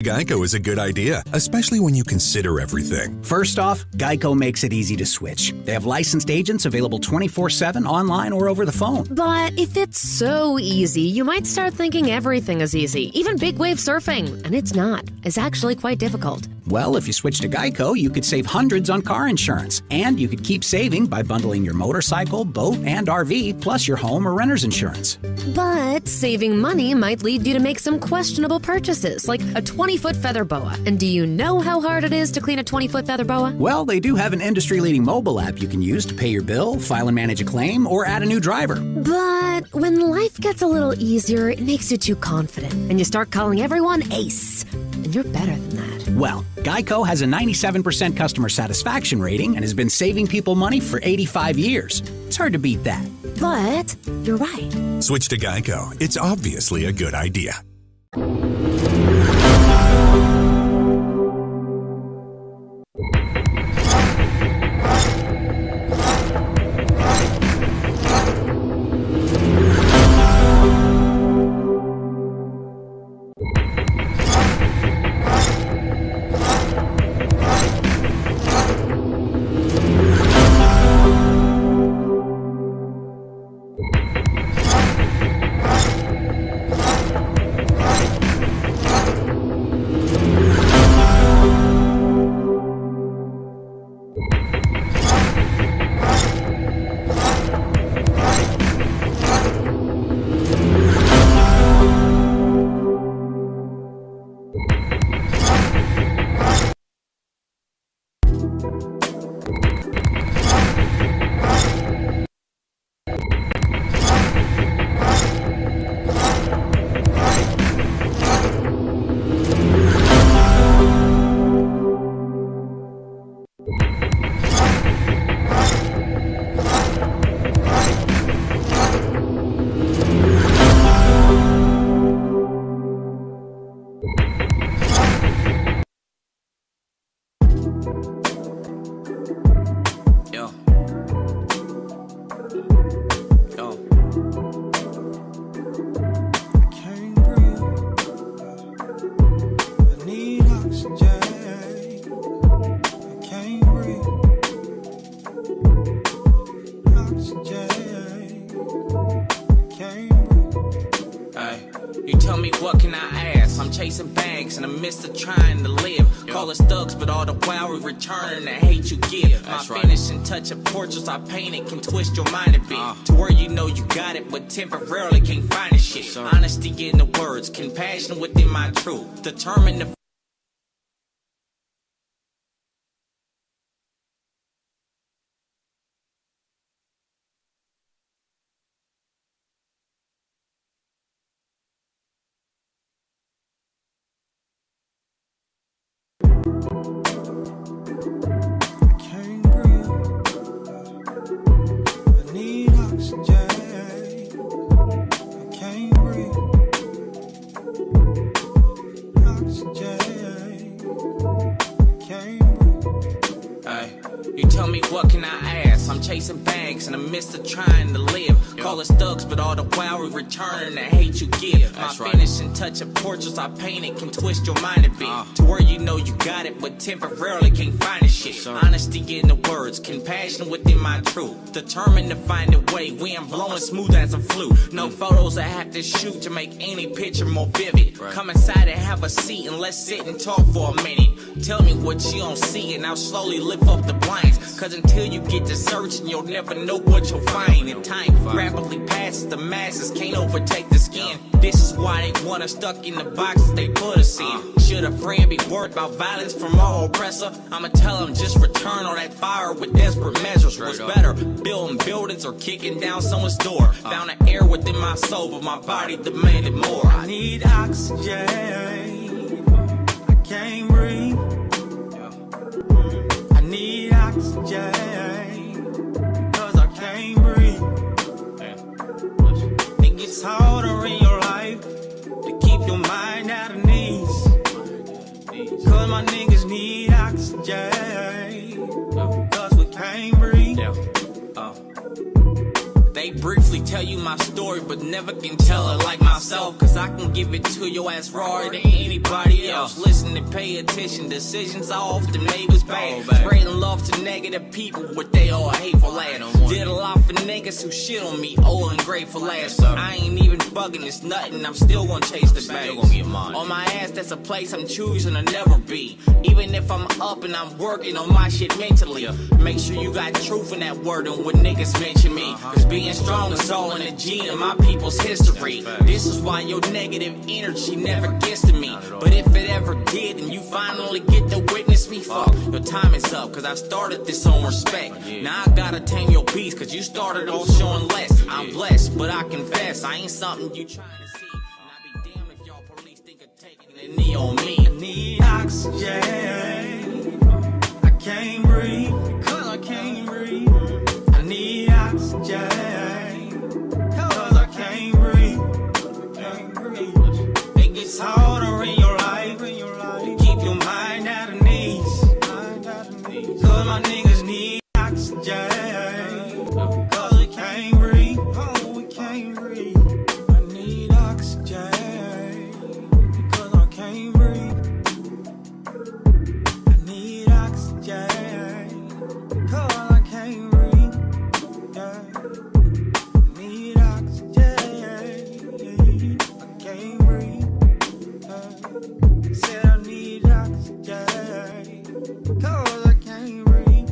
Geico is a good idea, especially when you consider everything. First off, Geico makes it easy to switch. They have licensed agents available 24/7 online or over the phone. But if it's so easy, you might start thinking everything is easy, even big wave surfing. And it's not. It's actually quite difficult. Well, if you switch to Geico, you could save hundreds on car insurance. And you could keep saving by bundling your motorcycle, boat, and RV, plus your home or renter's insurance. But saving money might lead you to make some questionable purchases, like a 20-foot feather boa. And do you know how hard it is to clean a 20-foot feather boa? Well, they do have an industry-leading mobile app you can use to pay your bill, file and manage a claim, or add a new driver. But when life gets a little easier, it makes you too confident. And you start calling everyone Ace. And you're better than that. Well, Geico has a 97% customer satisfaction rating and has been saving people money for 85 years. It's hard to beat that. But you're right. Switch to Geico. It's obviously a good idea. chasing bags in the midst of trying to live. Call us thugs, but all the while we return the hate you give. My finishing touch of portraits I painted can twist your mind a bit to where you know you got it, but temporarily can't find the shit. Honesty in the words, compassion within my truth, determined to chasing bags in the midst of trying to live. Call us thugs, but all the while we return the hate you give. My finishing touch of portraits I painted can twist your mind a bit to where you know you got it, but temporarily can't find the shit. Honesty in the words, compassion within my truth, determined to find a way. We ain't blowing smooth as a flute. No photos I have to shoot to make any picture more vivid. Come inside and have a seat and let's sit and talk for a minute. Tell me what you don't see and I'll slowly lift up the blinds. Cause until you get to searching, you'll never know what you'll find. And time rapidly passes, the masses can't overtake the skin. This is why they want us stuck in the boxes they put us in. Should a friend be worried about violence from our oppressor? I'ma tell them just return on that fire with desperate measures. What's better, building buildings or kicking down someone's door? Found an air within my soul, but my body demanded more. I need oxygen, I can't breathe. I need oxygen, cause I can't breathe. It gets harder in your life to keep your mind out of knees, cause my niggas need oxygen, cause we can't breathe. They briefly tell you my story, but never can tell it like myself. Cause I can give it to your ass raw to anybody else. Listen and pay attention, decisions are often made with bad. Spreading love to negative people with they all hateful ass. Did a lot for niggas who shit on me, old and grateful ass. I ain't even bugging, it's nothing, I'm still gonna chase the bag. On my ass, that's a place I'm choosing to never be. Even if I'm up and I'm working on my shit mentally. Make sure you got truth in that word and when niggas mention me. Cause being strong is all in the G in my people's history. This is why your negative energy never gets to me. But if it ever did and you finally get to witness me, fuck, your time is up. Cause I started this on respect. Now I gotta tame your peace, cause you started off showing less. I'm blessed, but I confess, I ain't something you trying to see. And I be damned if y'all police think of taking a knee on me. I need oxygen. I can't breathe, cause I can't breathe. I need oxygen, cause I can't breathe. It gets harder in your life, keep your mind out of knees. Cause my niggas need oxygen, cause we can't breathe, oh we can't breathe. I need oxygen, cause I can't breathe. I need oxygen, cause I can't breathe. Yeah. I need oxygen, I can't breathe. Yeah. Said I need oxygen, cause I can't breathe.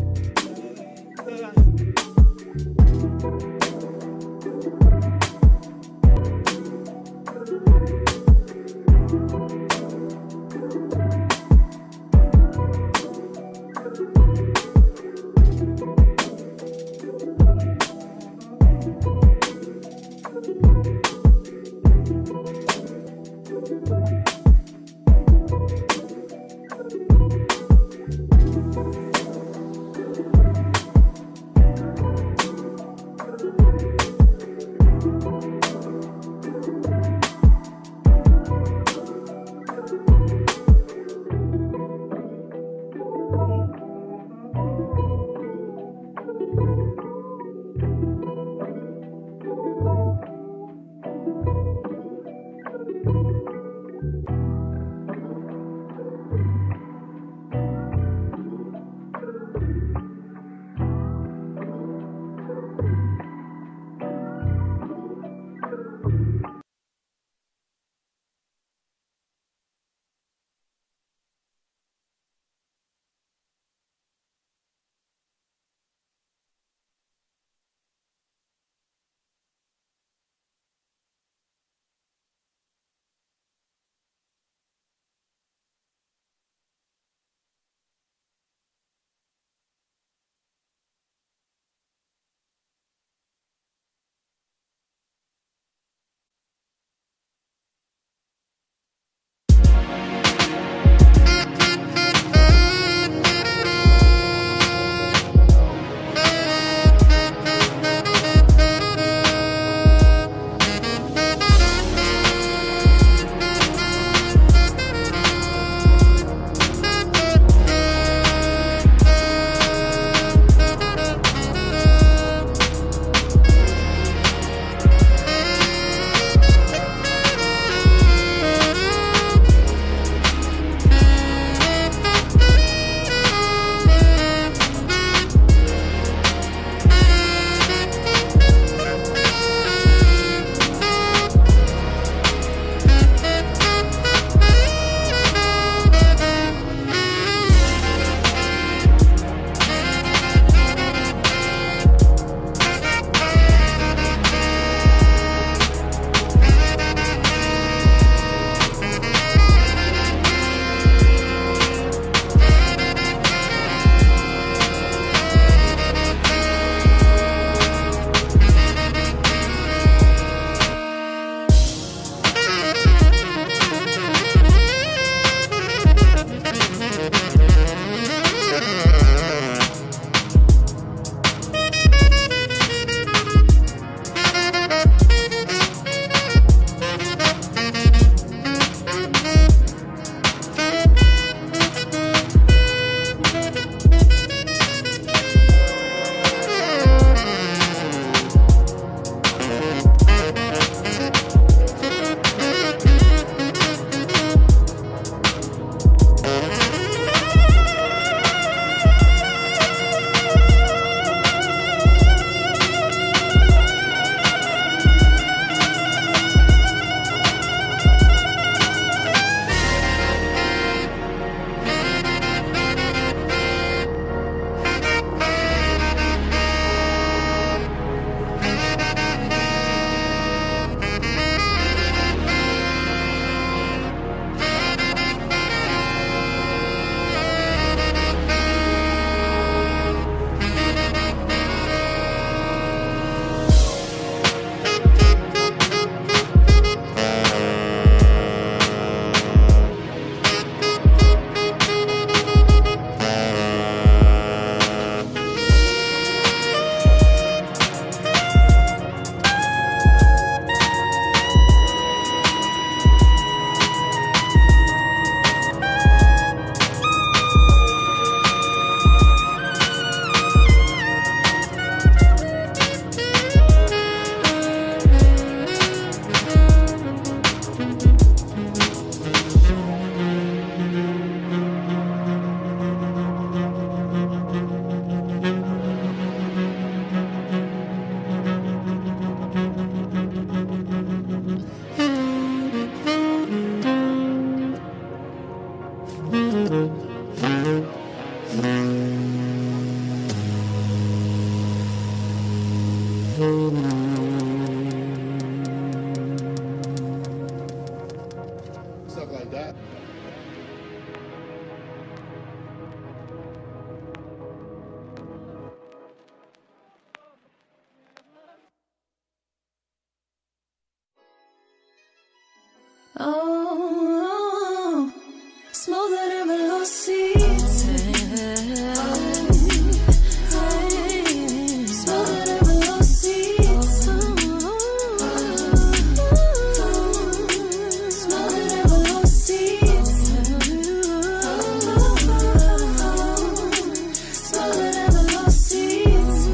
Stuff like that. Oh, smoother than velour seats. Smoother than velour seats. Smoother than velour seats. Smoother than velour seats.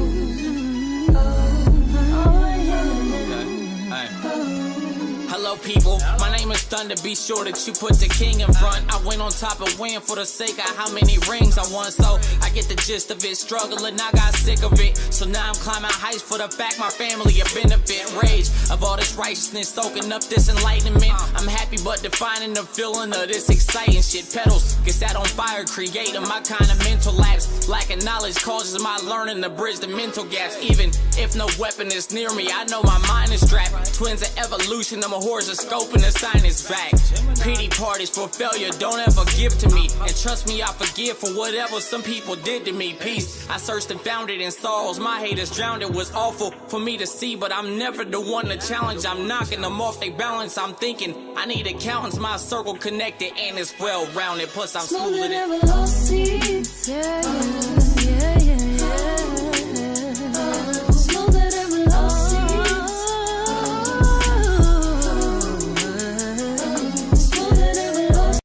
Hello, people. My name is Thunder. Be sure that you put the king in front. I went on top and win for the sake of how many rings I won. So I get the gist of it. Struggling, I got sick of it. So now I'm climbing heights for the fact my family a benefit. Rage of all this righteousness, soaking up this enlightenment. I'm happy, but defining the feeling of this exciting shit. Pedals get set on fire, creating my kind of mental lapse. Lacking knowledge causes my learning to bridge the mental gaps. Even if no weapon is near me, I know my mind is strapped. Twins of evolution, I'm a horoscope and the sign is back. Pity parties for failure, don't ever give to me. And trust me, I forgive for whatever some people did to me. Peace, I searched and found it in sorrows. My haters drowned, it was awful for me to see. But I'm never the one to challenge. I'm knocking them off their balance. I'm thinking I need accountants, my circle connected and it's well rounded. Plus I'm Smoother smoother than than velour seats. Yeah. Smoother than velour seats. Smoother than velour.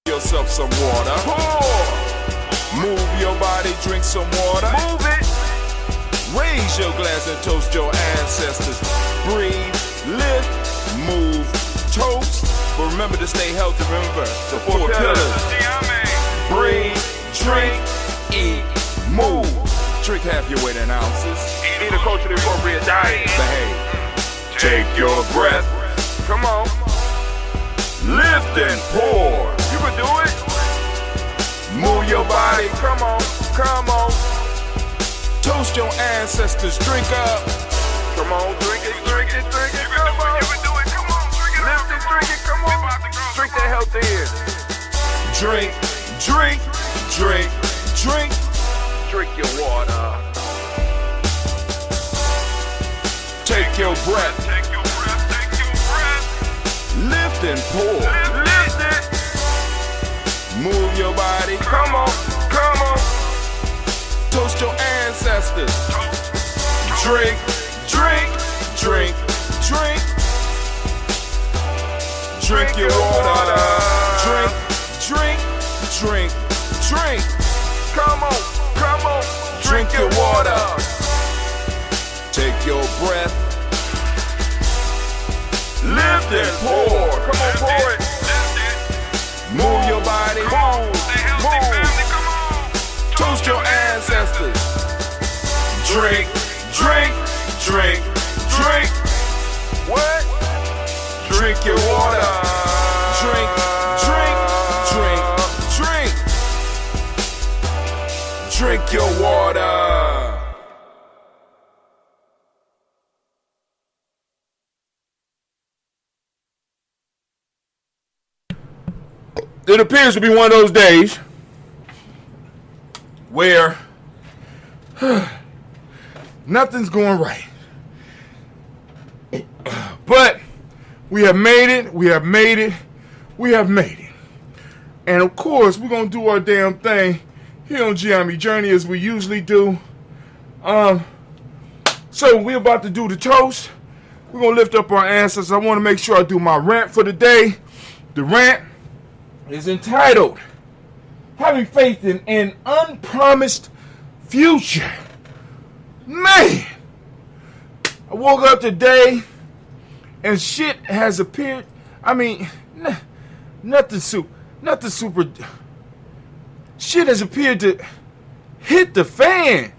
Yourself some water. Pour. Move your body, drink some water. Move it. Raise your glass and toast your ancestors. Breathe, lift, move, toast. But remember to stay healthy. Remember the four pillars. Breathe, drink, eat, move. Drink half your weight in ounces. Eat a culturally appropriate diet. Behave. Take your breath. Come on. Lift and pour. You can do it. Move your body. Come on. Come on. Toast your ancestors. Drink up. Come on, drink it, drink it, drink it. Come on. Lift it, drink it, come on. Drink that healthy in. Drink, drink, drink, drink. Drink your water. Take your breath. Lift and pour. Lift it. Move your body. Come on, come on. Toast your ancestors. Drink, drink, drink, drink. Drink your water. Drink, drink, drink, drink. Come on, come on. Drink your water. Take your breath. Lift and pour. Come on, pour it. Move your body. Move. Toast your ancestors. Drink, drink, drink, drink. What? Drink your water. Drink, drink, drink, drink. Drink your water. It appears to be one of those days where nothing's going right. But we have made it, we have made it, we have made it. And of course, we're going to do our damn thing here on Giammi Journey as we usually do. So we're about to do the toast. We're going to lift up our ancestors. I want to make sure I do my rant for the day. The rant is entitled, Having Faith in an Unpromised Future. Man, I woke up today and shit has appeared. I mean, nothing super. Shit has appeared to hit the fan.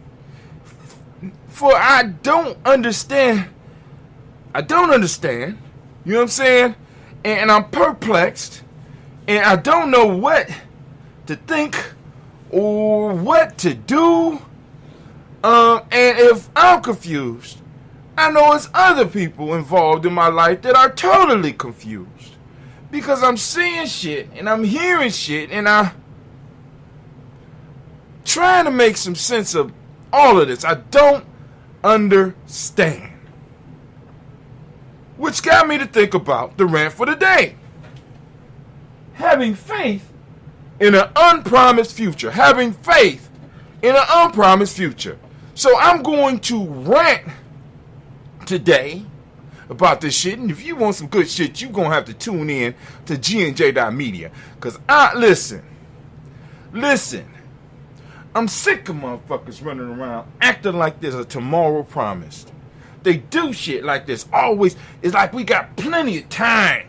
For I don't understand. You know what I'm saying? And I'm perplexed. And I don't know what to think or what to do. And if I'm confused, I know it's other people involved in my life that are totally confused. Because I'm seeing shit and I'm hearing shit and I'm trying to make some sense of all of this. I don't understand. Which got me to think about the rant for the day. Having faith in an unpromised future. Having faith in an unpromised future. So I'm going to rant today about this shit. And if you want some good shit, you're going to have to tune in to GNJ.media. Because listen. I'm sick of motherfuckers running around acting like there's a tomorrow promised. They do shit like this always. It's like we got plenty of time.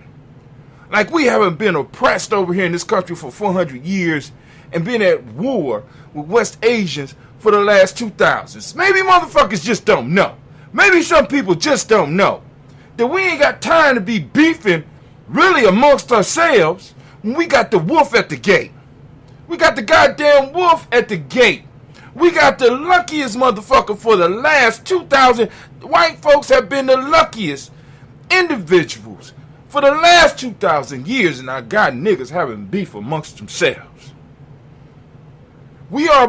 Like we haven't been oppressed over here in this country for 400 years and been at war with West Asians for the last 2000s. Maybe motherfuckers just don't know. Maybe some people just don't know that we ain't got time to be beefing really amongst ourselves when we got the wolf at the gate. We got the goddamn wolf at the gate. We got the luckiest motherfucker for the last 2,000. White folks have been the luckiest individuals for the last 2,000 years, and I got niggas having beef amongst themselves. We are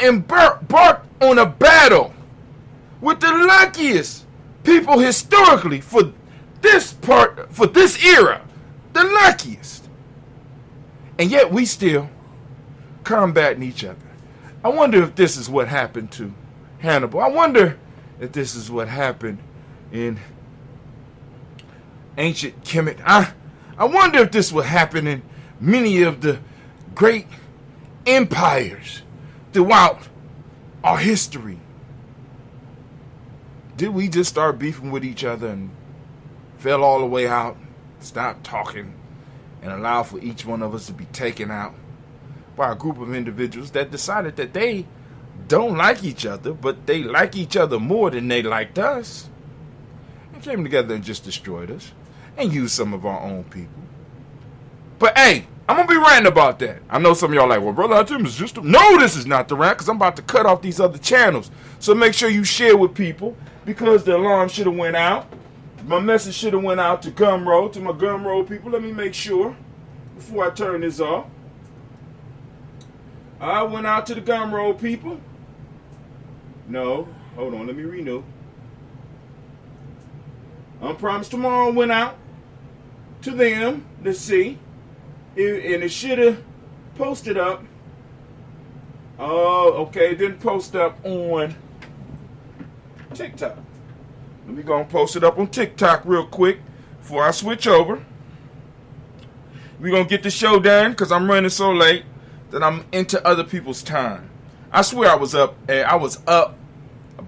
embarked on a battle with the luckiest people historically for this era. The luckiest. And yet we still combating each other. I wonder if this is what happened to Hannibal. I wonder if this is what happened in ancient Kemet. I wonder if this will happen in many of the great empires throughout our history. Did we just start beefing with each other and fell all the way out, stop talking, and allow for each one of us to be taken out by a group of individuals that decided that they don't like each other, but they like each other more than they liked us, and came together and just destroyed us and used some of our own people? But hey, I'm going to be ranting about that. I know some of y'all like, well, Brother Tim is just... No, this is not the rant, because I'm about to cut off these other channels. So make sure you share with people, because the alarm should have went out. My message should have went out to Gumroad, to my Gumroad people. Let me make sure before I turn this off. I went out to the Gumroad people. No, hold on, let me renew. Unpromised Tomorrow went out to them. Let's see. And it should have posted up. Oh, okay. It didn't post up on TikTok. Let me go and post it up on TikTok real quick before I switch over. We're going to get the show done because I'm running so late that I'm into other people's time. I swear I was up.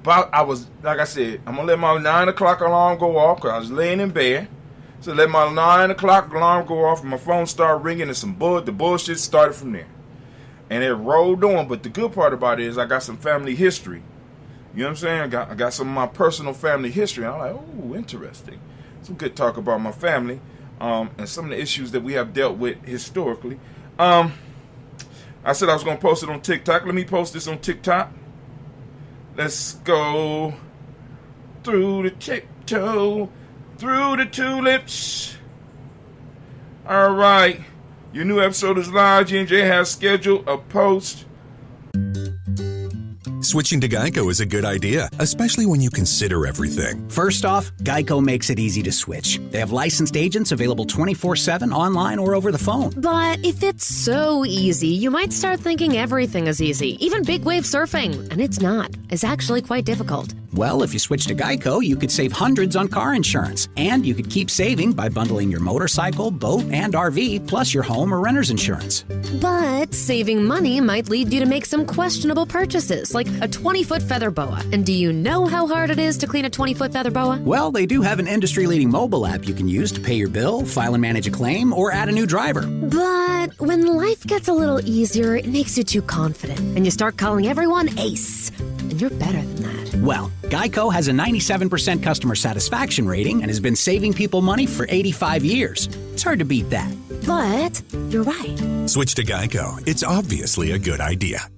Like I said, I'm going to let my 9 o'clock alarm go off because I was laying in bed. So let my 9 o'clock alarm go off and my phone started ringing and the bullshit started from there. And it rolled on. But the good part about it is I got some family history. You know what I'm saying? I got some of my personal family history. I'm like, oh, interesting. Some good talk about my family and some of the issues that we have dealt with historically. I said I was going to post it on TikTok. Let me post this on TikTok. Let's go through the tiptoe. Through the tulips. All right. Your new episode is live. G&J has scheduled a post. Switching to Geico is a good idea, especially when you consider everything. First off, Geico makes it easy to switch. They have licensed agents available 24/7 online or over the phone. But if it's so easy, you might start thinking everything is easy, even big wave surfing. And it's not. It's actually quite difficult. Well, if you switch to Geico, you could save hundreds on car insurance. And you could keep saving by bundling your motorcycle, boat, and RV, plus your home or renter's insurance. But saving money might lead you to make some questionable purchases, like a 20-foot feather boa. And do you know how hard it is to clean a 20-foot feather boa? Well, they do have an industry-leading mobile app you can use to pay your bill, file and manage a claim, or add a new driver. But when life gets a little easier, it makes you too confident. And you start calling everyone Ace. And you're better than that. Well, Geico has a 97% customer satisfaction rating and has been saving people money for 85 years. It's hard to beat that. But you're right. Switch to Geico. It's obviously a good idea.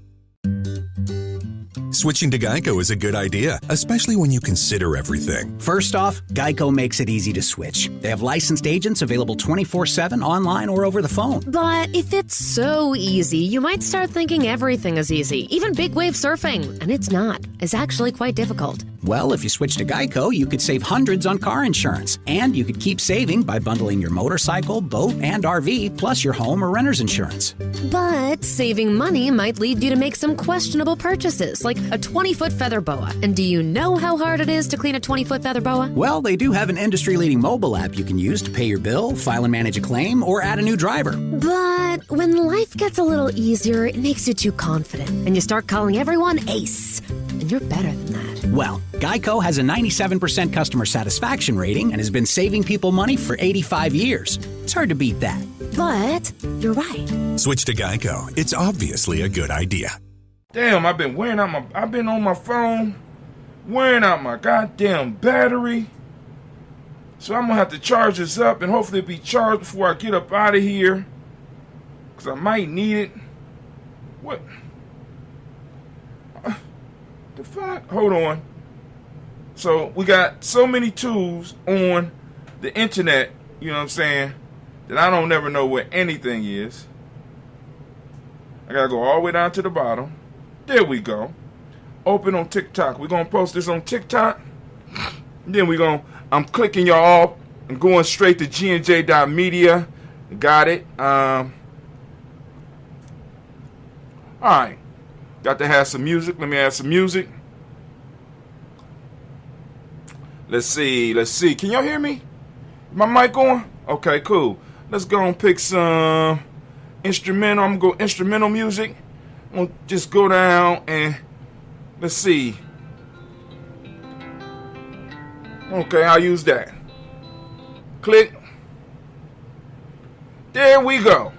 Switching to Geico is a good idea, especially when you consider everything. First off, Geico makes it easy to switch. They have licensed agents available 24/7 online or over the phone. But if it's so easy, you might start thinking everything is easy, even big wave surfing. And it's not. It's actually quite difficult. Well, if you switch to Geico, you could save hundreds on car insurance. And you could keep saving by bundling your motorcycle, boat, and RV, plus your home or renter's insurance. But saving money might lead you to make some questionable purchases, like a 20-foot feather boa. And do you know how hard it is to clean a 20-foot feather boa? Well, they do have an industry-leading mobile app you can use to pay your bill, file and manage a claim, or add a new driver. But when life gets a little easier, it makes you too confident. And you start calling everyone Ace. And you're better than that. Well, Geico has a 97% customer satisfaction rating and has been saving people money for 85 years. It's hard to beat that. But you're right. Switch to Geico. It's obviously a good idea. Damn, I've been on my phone, wearing out my goddamn battery. So I'm going to have to charge this up and hopefully it'll be charged before I get up out of here. Because I might need it. What? The fuck? Hold on. So we got so many tools on the internet, you know what I'm saying, that I don't never know where anything is. I gotta go all the way down to the bottom. There we go. Open on TikTok. We're gonna post this on TikTok. Then I'm clicking y'all off and going straight to gnj.media. Got it. Alright. Got to have some music. Let me add some music. Let's see. Can y'all hear me? My mic on? Okay, cool. Let's go and pick some instrumental. I'm going to go instrumental music. I'm going to just go down and let's see. Okay, I'll use that. Click. There we go.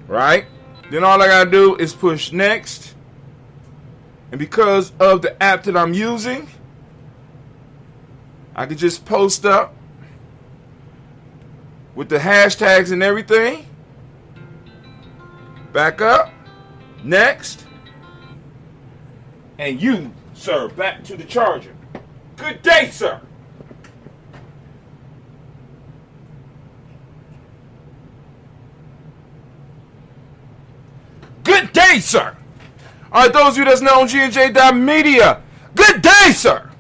Right? Then all I gotta do is push next. And because of the app that I'm using, I could just post up with the hashtags and everything. Back up. Next. And you, sir, back to the charger. Good day, sir. Good day, sir. All right, those of you that's not on G&J.media, good day, sir.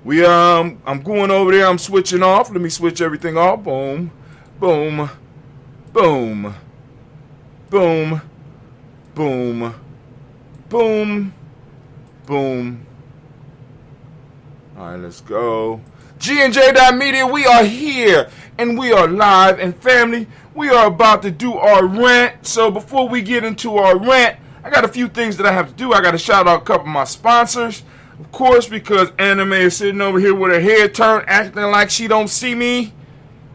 I'm going over there. I'm switching off. Let me switch everything off. Boom, boom, boom, boom, boom, boom, boom. All right, let's go. G&J.media, we are here, and we are live, and family, we are about to do our rant. So before we get into our rant, I got a few things that I have to do. I got to shout out a couple of my sponsors, of course, because Anime is sitting over here with her head turned, acting like she don't see me,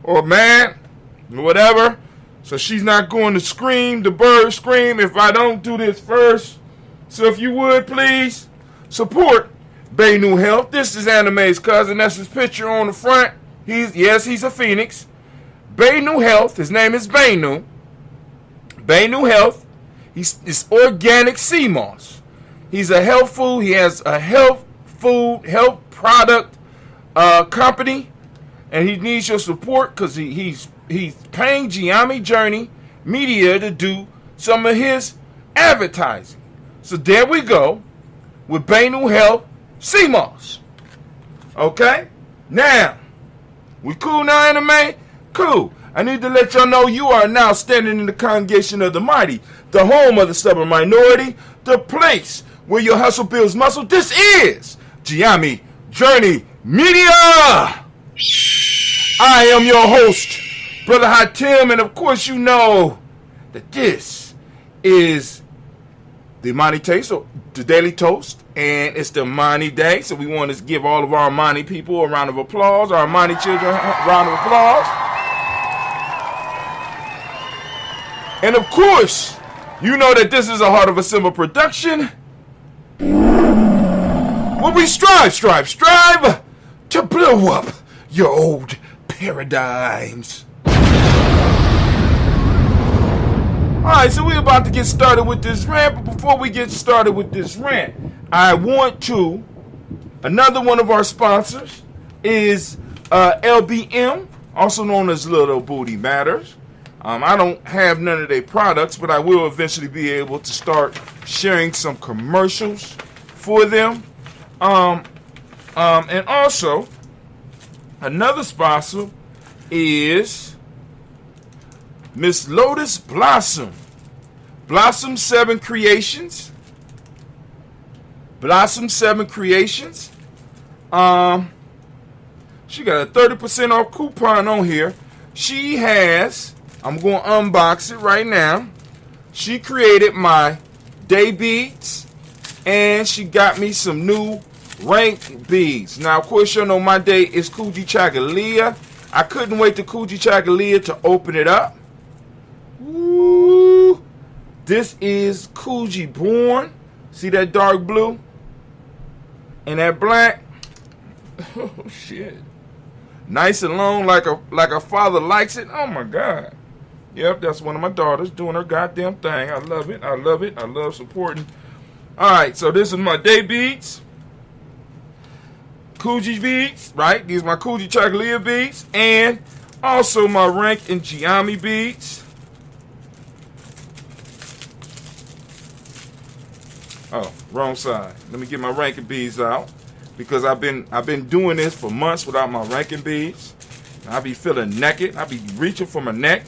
or mad, or whatever. So she's not going to scream, the bird scream, if I don't do this first. So if you would, please, support Bay New Health. This is Anime's cousin. That's his picture on the front. He's a phoenix. Bay New Health. His name is Bay New. Bay New Health. It's organic sea moss. He's a health food. He has a health product company, and he needs your support because he's paying Giami Journey Media to do some of his advertising. So there we go with Bay New Health sea moss. Okay? Now, we cool now, Anime? Cool. I need to let y'all know you are now standing in the congregation of the mighty, the home of the stubborn minority, the place where your hustle builds muscle. This is Giami Journey Media. I am your host, Brother Hatim, and of course you know that this is the Imani Taste, or the Daily Toast, and it's the Imani Day, so we want to give all of our Imani people a round of applause, our Imani children a round of applause. And of course, you know that this is a Heart of a Simba production, where we strive to blow up your old paradigms. Alright, so we're about to get started with this rant, but before we get started with this rant, I want to, another one of our sponsors is LBM, also known as Little Booty Matters. I don't have none of their products, but I will eventually be able to start sharing some commercials for them. And also, another sponsor is Miss Lotus Blossom. Blossom 7 Creations. Blossom 7 Creations. She got a 30% off coupon on here. She has, I'm going to unbox it right now. She created my day beads, and she got me some new rank beads. Now, of course, you know my day is Kuji Chagalia. I couldn't wait to Kuji Chagalia to open it up. Ooh, this is Kuji Born. See that dark blue and that black? Oh shit! Nice and long, like a father likes it. Oh my god! Yep, that's one of my daughters doing her goddamn thing. I love it. I love it. I love supporting. All right, so this is my day beads. Kuji beads, right? These are my Kuji Chagalia beads, and also my rank and Giami beads. Oh, wrong side. Let me get my ranking beads out, because I've been doing this for months without my ranking beads. I be feeling naked. I be reaching for my neck.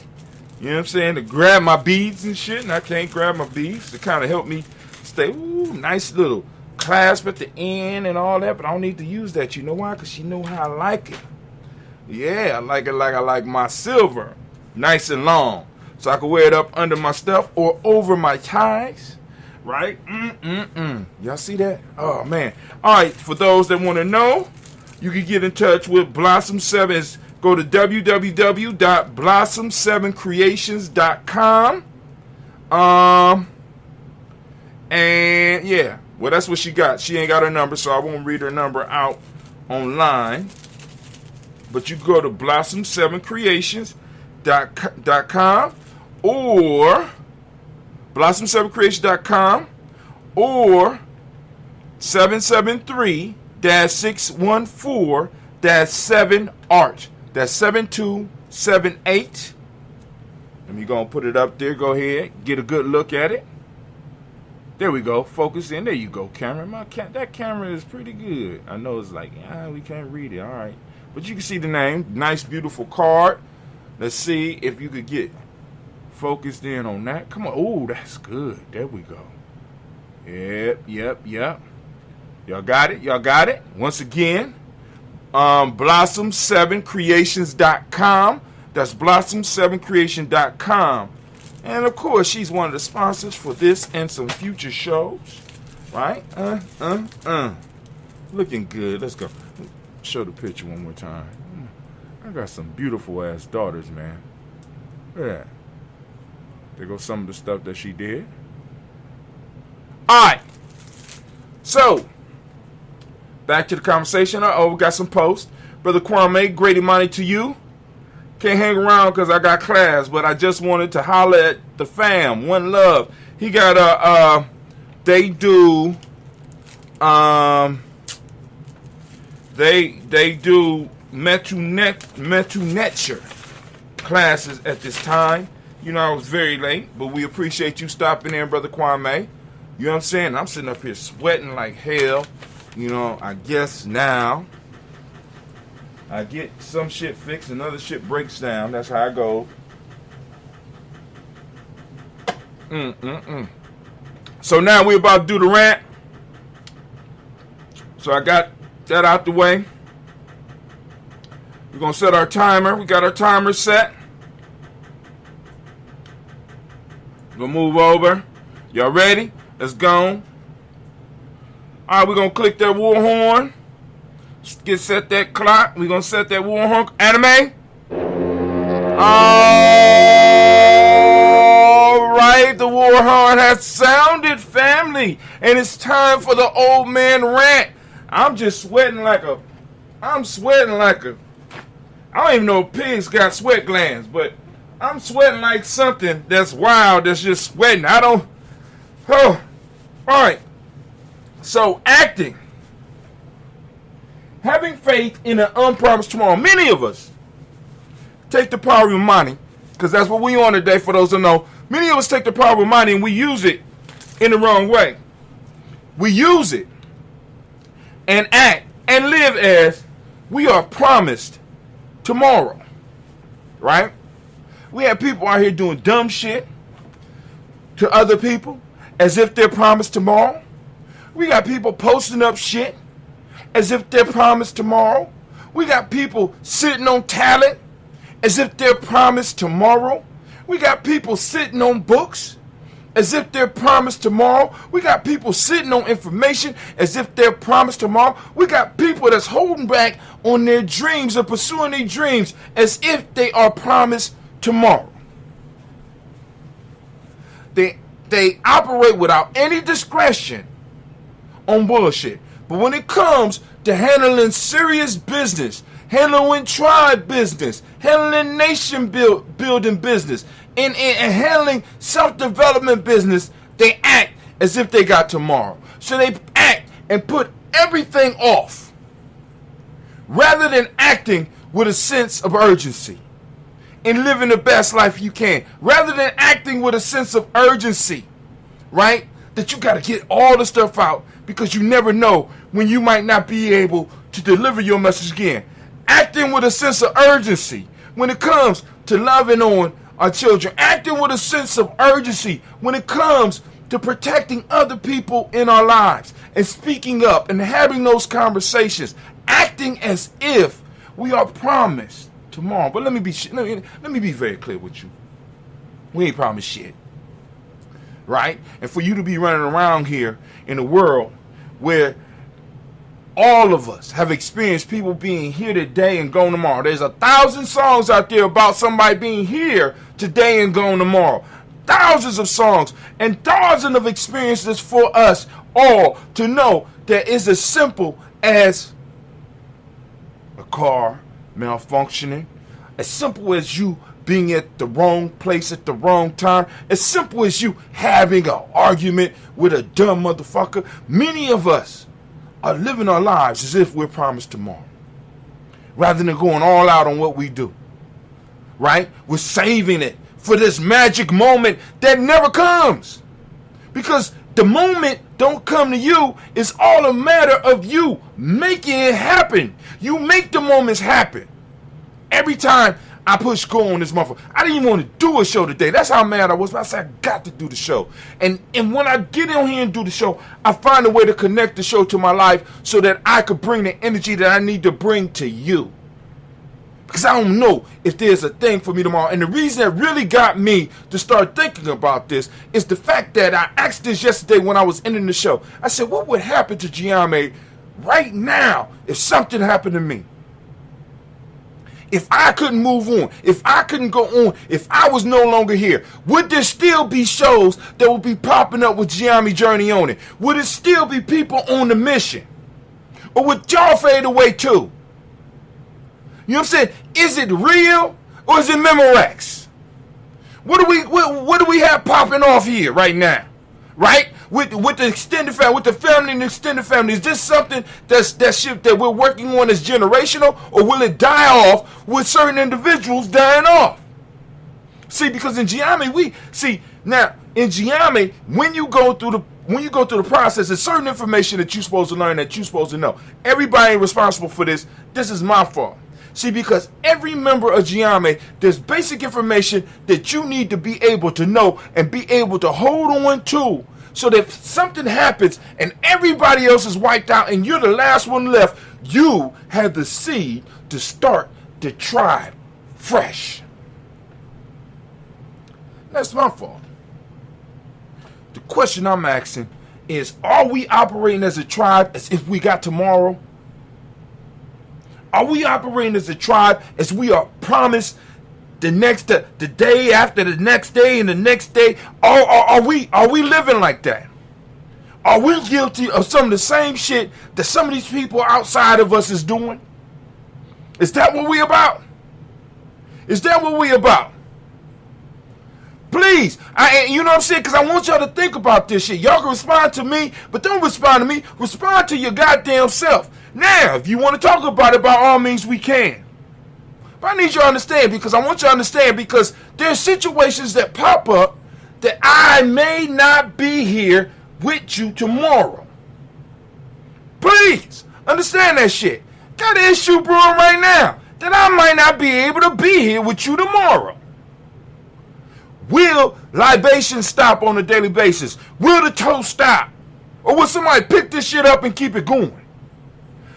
You know what I'm saying? To grab my beads and shit, and I can't grab my beads to kind of help me stay. Ooh, nice little clasp at the end and all that, but I don't need to use that. You know why? Because she know how I like it. Yeah, I like it like I like my silver. Nice and long. So I can wear it up under my stuff or over my ties. Right? Y'all see that? Oh, man. All right, for those that want to know, you can get in touch with Blossom 7. Go to www.blossom7creations.com. And, yeah. Well, that's what she got. She ain't got her number, so I won't read her number out online, but you go to blossom7creations.com or blossom7creations.com or 773-614-7ART. That's 7278. Let me go and put it up there. Go ahead, get a good look at it. There we go. Focus in. There you go, camera. That camera is pretty good. I know it's like, we can't read it. All right. But you can see the name. Nice, beautiful card. Let's see if you could get focused in on that. Come on. Oh, that's good. There we go. Yep. Y'all got it? Once again, blossom7creations.com. That's blossom7creation.com. And of course, she's one of the sponsors for this and some future shows. Right? Looking good. Let's go. Show the picture one more time. I got some beautiful ass daughters, man. Look at that. There goes some of the stuff that she did. Alright. So, back to the conversation. We got some posts. Brother Kwame, great Imani to you. Can't hang around because I got class, but I just wanted to holler at the fam. One love. He got they do Metunature classes at this time. You know, I was very late, but we appreciate you stopping in, Brother Kwame. You know what I'm saying? I'm sitting up here sweating like hell. You know, I guess now I get some shit fixed and other shit breaks down. That's how I go. So now we're about to do the rant. So I got that out the way. We're going to set our timer. We got our timer set. We're going to move over. Y'all ready? Let's go. All right, we're going to click that war horn. Set that clock. We're going to set that war horn. Anime. All right, the war horn has sounded, family. And it's time for the old man rant. I'm sweating like a, I don't even know if pigs got sweat glands, but I'm sweating like something that's wild, that's just sweating. All right. So, acting. Having faith in an unpromised tomorrow. Many of us take the power of money, because that's what we on today, for those who know. Many of us take the power of money and we use it in the wrong way. We use it and act and live as we are promised tomorrow. Right? We have people out here doing dumb shit to other people as if they're promised tomorrow. We got people posting up shit as if they're promised tomorrow. We got people sitting on talent as if they're promised tomorrow. We got people sitting on books as if they're promised tomorrow. We got people sitting on information as if they're promised tomorrow. We got people that's holding back on their dreams or pursuing their dreams as if they are promised tomorrow. They operate without any discretion on bullshit. But when it comes to handling serious business, handling tribe business, handling nation building business, and handling self-development business, they act as if they got tomorrow. So they act and put everything off rather than acting with a sense of urgency and living the best life you can. Rather than acting with a sense of urgency, right? That you got to get all the stuff out because you never know when you might not be able to deliver your message again. Acting with a sense of urgency when it comes to loving on our children. Acting with a sense of urgency when it comes to protecting other people in our lives and speaking up and having those conversations. Acting as if we are promised tomorrow. But let me be very clear with you. We ain't promised shit. Right? And for you to be running around here in a world where all of us have experienced people being here today and gone tomorrow. There's 1,000 songs out there about somebody being here today and gone tomorrow. Thousands of songs and thousands of experiences for us all to know that it's as simple as a car malfunctioning, as simple as you being at the wrong place at the wrong time, as simple as you having an argument with a dumb motherfucker. Many of us are living our lives as if we're promised tomorrow, rather than going all out on what we do, right? We're saving it for this magic moment that never comes, because the moment don't come to you. It's all a matter of you making it happen. You make the moments happen. Every time I push go on this motherfucker, I didn't even want to do a show today. That's how mad I was. But I said I got to do the show. And when I get on here and do the show, I find a way to connect the show to my life so that I could bring the energy that I need to bring to you. Because I don't know if there's a thing for me tomorrow. And the reason that really got me to start thinking about this is the fact that I asked this yesterday when I was ending the show. I said, what would happen to Giame right now if something happened to me? If I couldn't move on, if I couldn't go on, if I was no longer here, would there still be shows that would be popping up with Giame Journey on it? Would it still be people on the mission? Or would y'all fade away too? You know what I'm saying? Is it real or is it Memorex? What do we have popping off here right now? Right? With the extended family, with the family and the extended family, is this something that shit that we're working on is generational, or will it die off with certain individuals dying off? See, because in Giame, in Giame, when you go through the process, there's certain information that you're supposed to learn, that you're supposed to know. Everybody ain't responsible for this. This is my fault. See, because every member of Giame, there's basic information that you need to be able to know and be able to hold on to, so that if something happens and everybody else is wiped out and you're the last one left, you have the seed to start the tribe fresh. That's my fault. The question I'm asking is, are we operating as a tribe as if we got tomorrow? Are we operating as a tribe as we are promised the day after the next day and the next day? Are we living like that? Are we guilty of some of the same shit that some of these people outside of us is doing? Is that what we about? Is that what we about? Please, you know what I'm saying? Because I want y'all to think about this shit. Y'all can respond to me, but don't respond to me. Respond to your goddamn self. Now, if you want to talk about it, by all means, we can. But I need you to understand, because I want you to understand, because there's situations that pop up that I may not be here with you tomorrow. Please, understand that shit. Got an issue brewing right now that I might not be able to be here with you tomorrow. Will libations stop on a daily basis? Will the toast stop? Or will somebody pick this shit up and keep it going?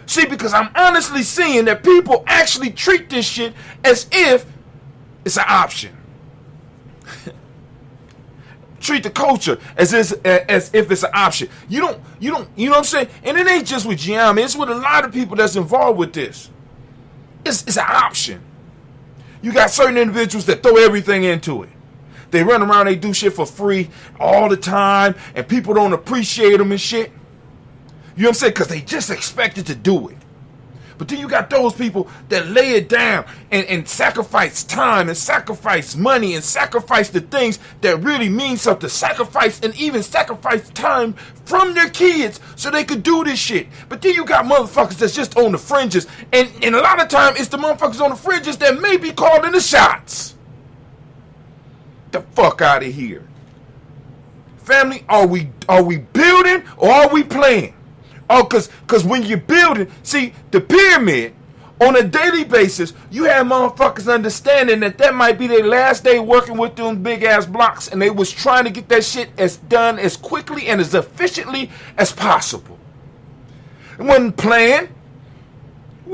See, because I'm honestly seeing that people actually treat this shit as if it's an option. Treat the culture as if it's an option. You know what I'm saying? And it ain't just with Giame, it's with a lot of people that's involved with this. It's an option. You got certain individuals that throw everything into it. They run around, they do shit for free all the time, and people don't appreciate them and shit. You know what I'm saying? Because they just expected to do it. But then you got those people that lay it down and sacrifice time and sacrifice money and sacrifice the things that really mean something. Sacrifice and even sacrifice time from their kids so they could do this shit. But then you got motherfuckers that's just on the fringes. And a lot of time it's the motherfuckers on the fringes that may be calling the shots. The fuck out of here. Family, are we building or are we playing? Oh, because when you're building, see, the pyramid, on a daily basis, you have motherfuckers understanding that might be their last day working with them big ass blocks, and they was trying to get that shit done as quickly and as efficiently as possible. It wasn't playing. You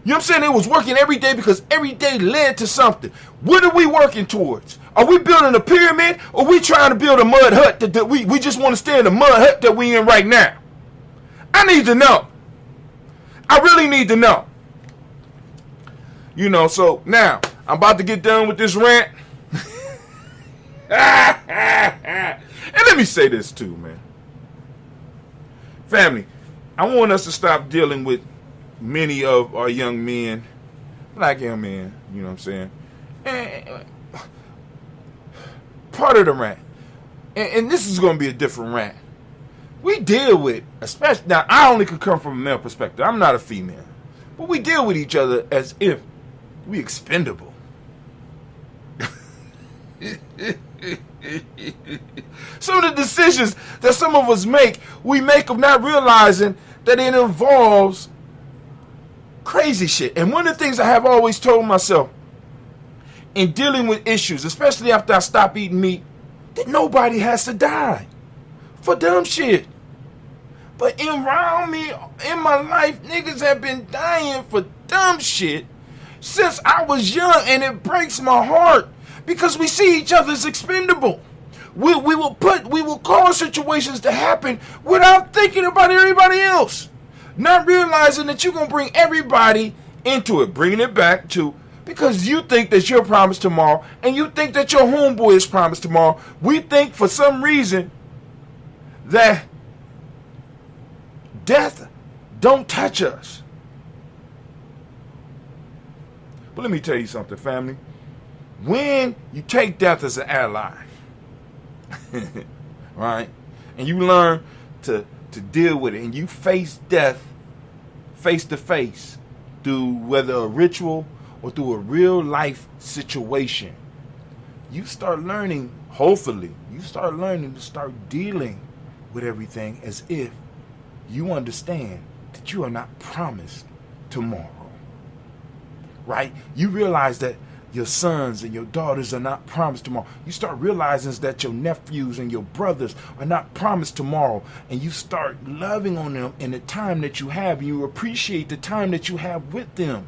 know what I'm saying? It was working every day because every day led to something. What are we working towards? Are we building a pyramid, or are we trying to build a mud hut that we just want to stay in the mud hut that we in right now? I need to know. I really need to know. You know, so now I'm about to get done with this rant. And let me say this too, man. Family, I want us to stop dealing with many of our young men, black young men, you know what I'm saying? And part of the rant, and this is going to be a different rant. We deal with, especially, now I only could come from a male perspective. I'm not a female. But we deal with each other as if we expendable. Some of the decisions that some of us make, we make them not realizing that it involves crazy shit. And one of the things I have always told myself in dealing with issues, especially after I stop eating meat, that nobody has to die for dumb shit. But around me, in my life, niggas have been dying for dumb shit since I was young, and it breaks my heart because we see each other as expendable. We will cause situations to happen without thinking about everybody else, not realizing that you're gonna bring everybody into it, bringing it back to because you think that you're promised tomorrow, and you think that your homeboy is promised tomorrow. We think for some reason that death don't touch us. But let me tell you something, family. When you take death as an ally, right, and you learn to deal with it, and you face death face to face through whether a ritual or through a real life situation, you start learning, hopefully, you start learning to start dealing with everything as if you understand that you are not promised tomorrow. Right? You realize that your sons and your daughters are not promised tomorrow. You start realizing that your nephews and your brothers are not promised tomorrow. And you start loving on them in the time that you have. And you appreciate the time that you have with them.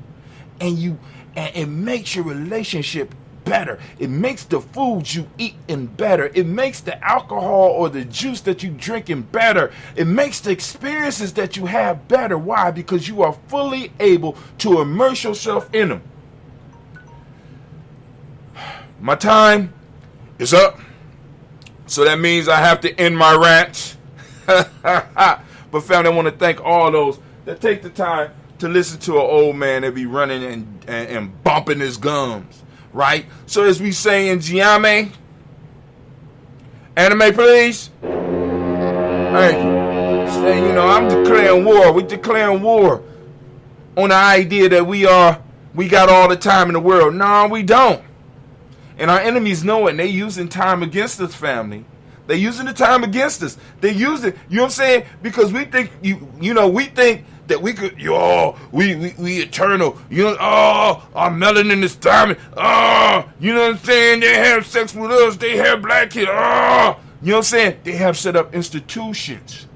And it makes your relationship better. It makes the foods you eating better. It makes the alcohol or the juice that you drinking better. It makes the experiences that you have better. Why? Because you are fully able to immerse yourself in them. My time is up. So that means I have to end my rant. But family, I want to thank all those that take the time to listen to an old man that be running and bumping his gums. Right? So as we say in Giame, anime please. Thank you. So, you know, I'm declaring war. We're declaring war on the idea that we got all the time in the world. No, we don't. And our enemies know it, and they using time against us, family. They using the time against us. They use it, you know what I'm saying? Because we think we think that we could, we eternal. You know, our melanin is diamond. You know what I'm saying? They have sex with us. They have black kids. You know what I'm saying? They have set up institutions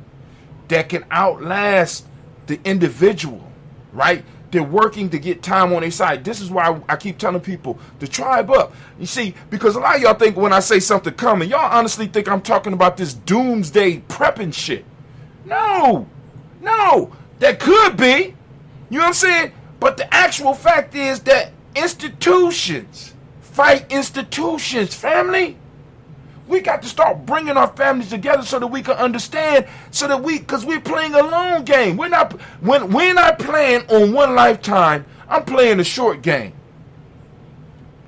that can outlast the individual, right? They're working to get time on their side. This is why I keep telling people to tribe up. You see, because a lot of y'all think when I say something coming, y'all honestly think I'm talking about this doomsday prepping shit. No. That could be. You know what I'm saying? But the actual fact is that institutions fight institutions, family. We got to start bringing our families together so that we can understand, because we're playing a long game. We're not, when I plan on one lifetime, I'm playing the short game.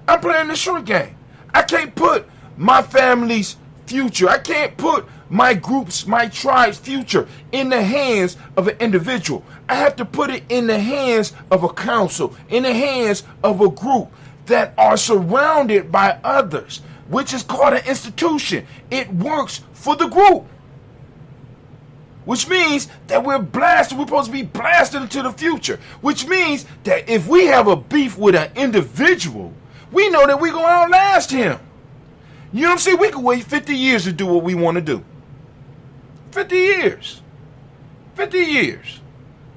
I'm playing the short game. I can't put my family's future, I can't put my group's, my tribe's future in the hands of an individual. I have to put it in the hands of a council, in the hands of a group that are surrounded by others, which is called an institution. It works for the group, which means that we're supposed to be blasted into the future, which means that if we have a beef with an individual, we know that we're going to outlast him. You know what I'm saying? We could wait 50 years to do what we want to do. 50 years. 50 years.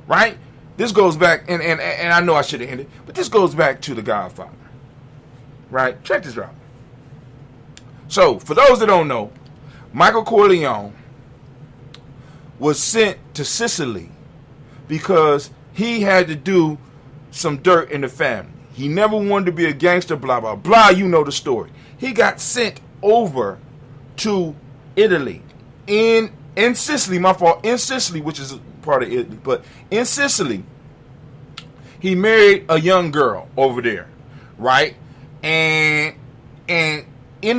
Right? This goes back, and I know I should have ended, but this goes back to The Godfather. Right? Check this out. So, for those that don't know, Michael Corleone was sent to Sicily because he had to do some dirt in the family. He never wanted to be a gangster, blah, blah, blah. You know the story. He got sent over to Italy. In Sicily, my fault, in Sicily, which is part of Italy, but in Sicily, he married a young girl over there, right? And in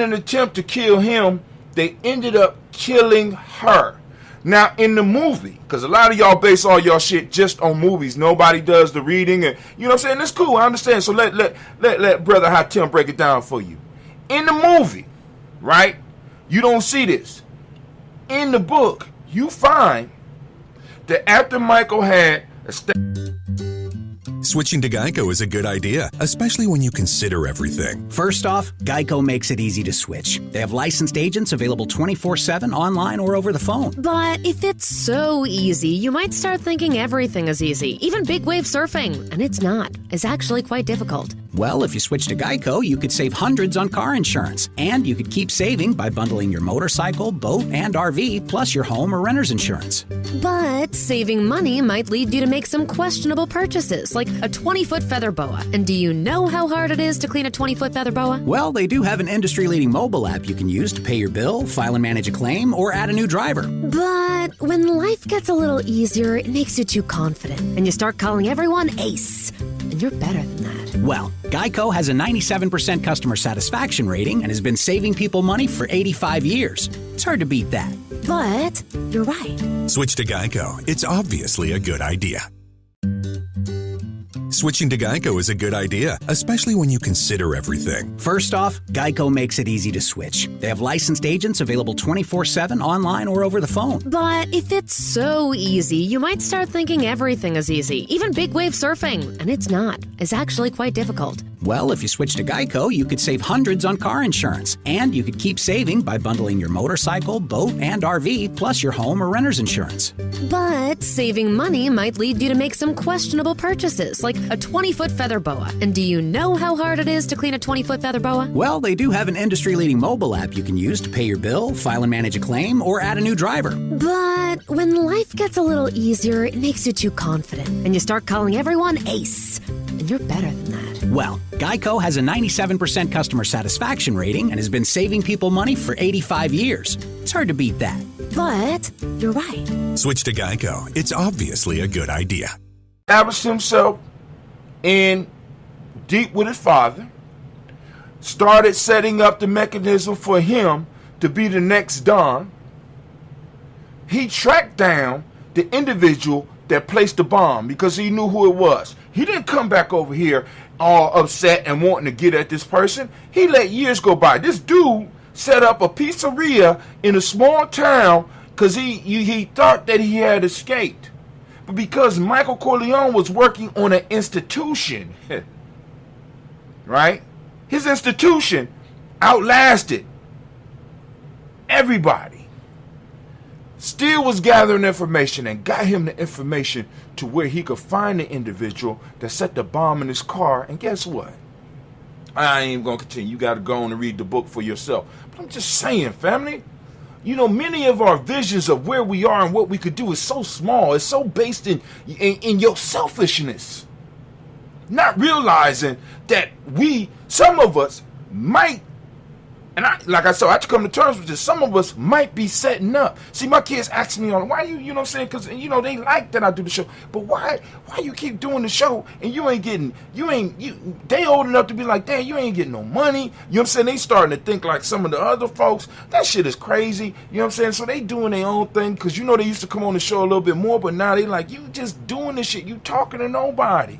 an attempt to kill him, they ended up killing her. Now, in the movie, because a lot of y'all base all y'all shit just on movies. Nobody does the reading, and you know what I'm saying? It's cool, I understand. So let Brother Hatim break it down for you. In the movie, right, you don't see this. In the book, you find that after Michael had a Switching to Geico is a good idea, especially when you consider everything. First off, Geico makes it easy to switch. They have licensed agents available 24/7 online or over the phone. But if it's so easy, you might start thinking everything is easy, even big wave surfing. And it's not. It's actually quite difficult. Well, if you switch to Geico, you could save hundreds on car insurance. And you could keep saving by bundling your motorcycle, boat, and RV, plus your home or renter's insurance. But saving money might lead you to make some questionable purchases, like a 20-foot feather boa. And do you know how hard it is to clean a 20-foot feather boa? Well, they do have an industry-leading mobile app you can use to pay your bill, file and manage a claim, or add a new driver. But when life gets a little easier, it makes you too confident. And you start calling everyone Ace. And you're better than that. Well, Geico has a 97% customer satisfaction rating and has been saving people money for 85 years. It's hard to beat that. But you're right. Switch to Geico. It's obviously a good idea. Switching to Geico is a good idea, especially when you consider everything. First off, Geico makes it easy to switch. They have licensed agents available 24/7 online or over the phone. But if it's so easy, you might start thinking everything is easy, even big wave surfing. And it's not. It's actually quite difficult. Well, if you switch to Geico, you could save hundreds on car insurance. And you could keep saving by bundling your motorcycle, boat, and RV, plus your home or renter's insurance. But saving money might lead you to make some questionable purchases, like a 20-foot feather boa. And do you know how hard it is to clean a 20-foot feather boa? Well, they do have an industry-leading mobile app you can use to pay your bill, file and manage a claim, or add a new driver. But when life gets a little easier, it makes you too confident. And you start calling everyone Ace. And you're better than that. Well, Geico has a 97% customer satisfaction rating and has been saving people money for 85 years. It's hard to beat that. But you're right. Switch to Geico. It's obviously a good idea. established himself in deep with his father, started setting up the mechanism for him to be the next Don. He tracked down the individual that placed the bomb because he knew who it was. He didn't come back over here all upset and wanting to get at this person. He let years go by. This dude set up a pizzeria in a small town because he thought that he had escaped. But because Michael Corleone was working on an institution, right? His institution outlasted everybody. Still was gathering information and got him the information to where he could find the individual that set the bomb in his car. And guess what? I ain't even going to continue. You got to go on and read the book for yourself. But I'm just saying, family, you know, many of our visions of where we are and what we could do is so small. It's so based in your selfishness. Not realizing that some of us might, and I have to come to terms with this. Some of us might be setting up. See, my kids ask me why you know what I'm saying? Because, you know, they like that I do the show. But why you keep doing the show and they old enough to be like, damn, you ain't getting no money. You know what I'm saying? They starting to think like some of the other folks. That shit is crazy. You know what I'm saying? So they doing their own thing because, you know, they used to come on the show a little bit more. But now they like, you just doing this shit. You talking to nobody.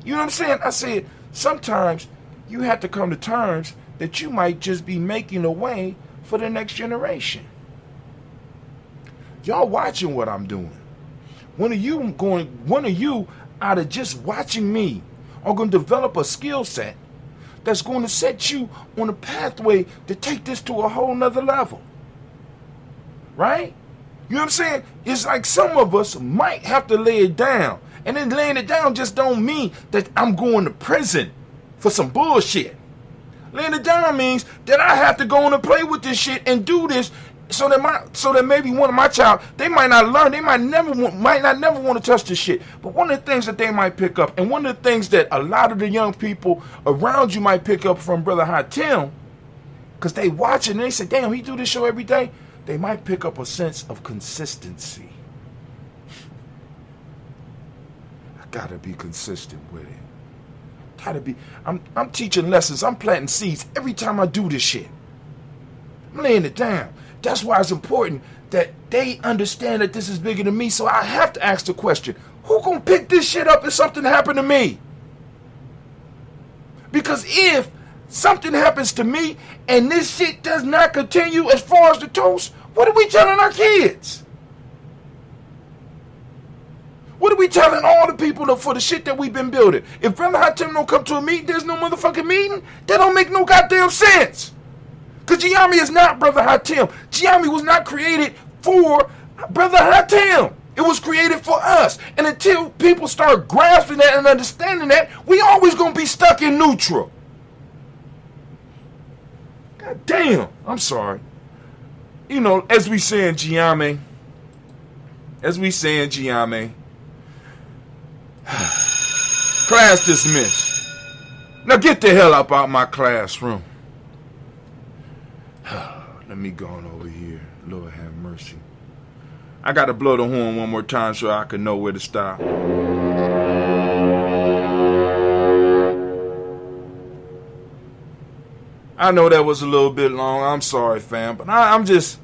You know what I'm saying? I said, sometimes you have to come to terms that you might just be making a way for the next generation. Y'all watching what I'm doing. One of you out of just watching me are going to develop a skill set that's going to set you on a pathway to take this to a whole nother level. Right? You know what I'm saying? It's like some of us might have to lay it down. And then laying it down just don't mean that I'm going to prison for some bullshit. Laying it down means that I have to go on and play with this shit and do this so that maybe one of my child, they might not learn, they might not never want to touch this shit. But one of the things that they might pick up, and one of the things that a lot of the young people around you might pick up from Brother Hatim, because they watch it and they say, damn, he do this show every day, they might pick up a sense of consistency. gotta be consistent with it. Gotta be. I'm teaching lessons. I'm planting seeds every time I do this shit. I'm laying it down. That's why it's important that they understand that this is bigger than me. So I have to ask the question: who gonna pick this shit up if something happened to me? Because if something happens to me and this shit does not continue as far as the toast, what are we telling our kids? What are we telling all the people for the shit that we've been building? If Brother Hatem don't come to a meeting, there's no motherfucking meeting. That don't make no goddamn sense. Because Giami is not Brother Hatem. Giami was not created for Brother Hatem. It was created for us. And until people start grasping that and understanding that, we always going to be stuck in neutral. God damn. I'm sorry. You know, as we say in Giami, class dismissed. Now get the hell up out my classroom. Let me go on over here. Lord have mercy. I got to blow the horn one more time so I can know where to stop. I know that was a little bit long. I'm sorry, fam. But I'm just,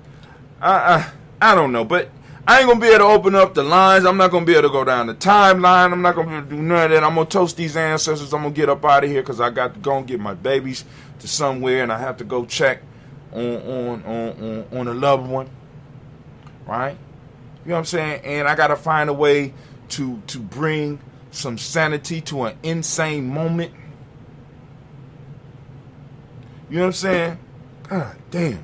I don't know. But I ain't going to be able to open up the lines. I'm not going to be able to go down the timeline. I'm not going to be able to do none of that. I'm going to toast these ancestors. I'm going to get up out of here because I got to go and get my babies to somewhere. And I have to go check on a loved one. Right? You know what I'm saying? And I got to find a way to bring some sanity to an insane moment. You know what I'm saying? God damn.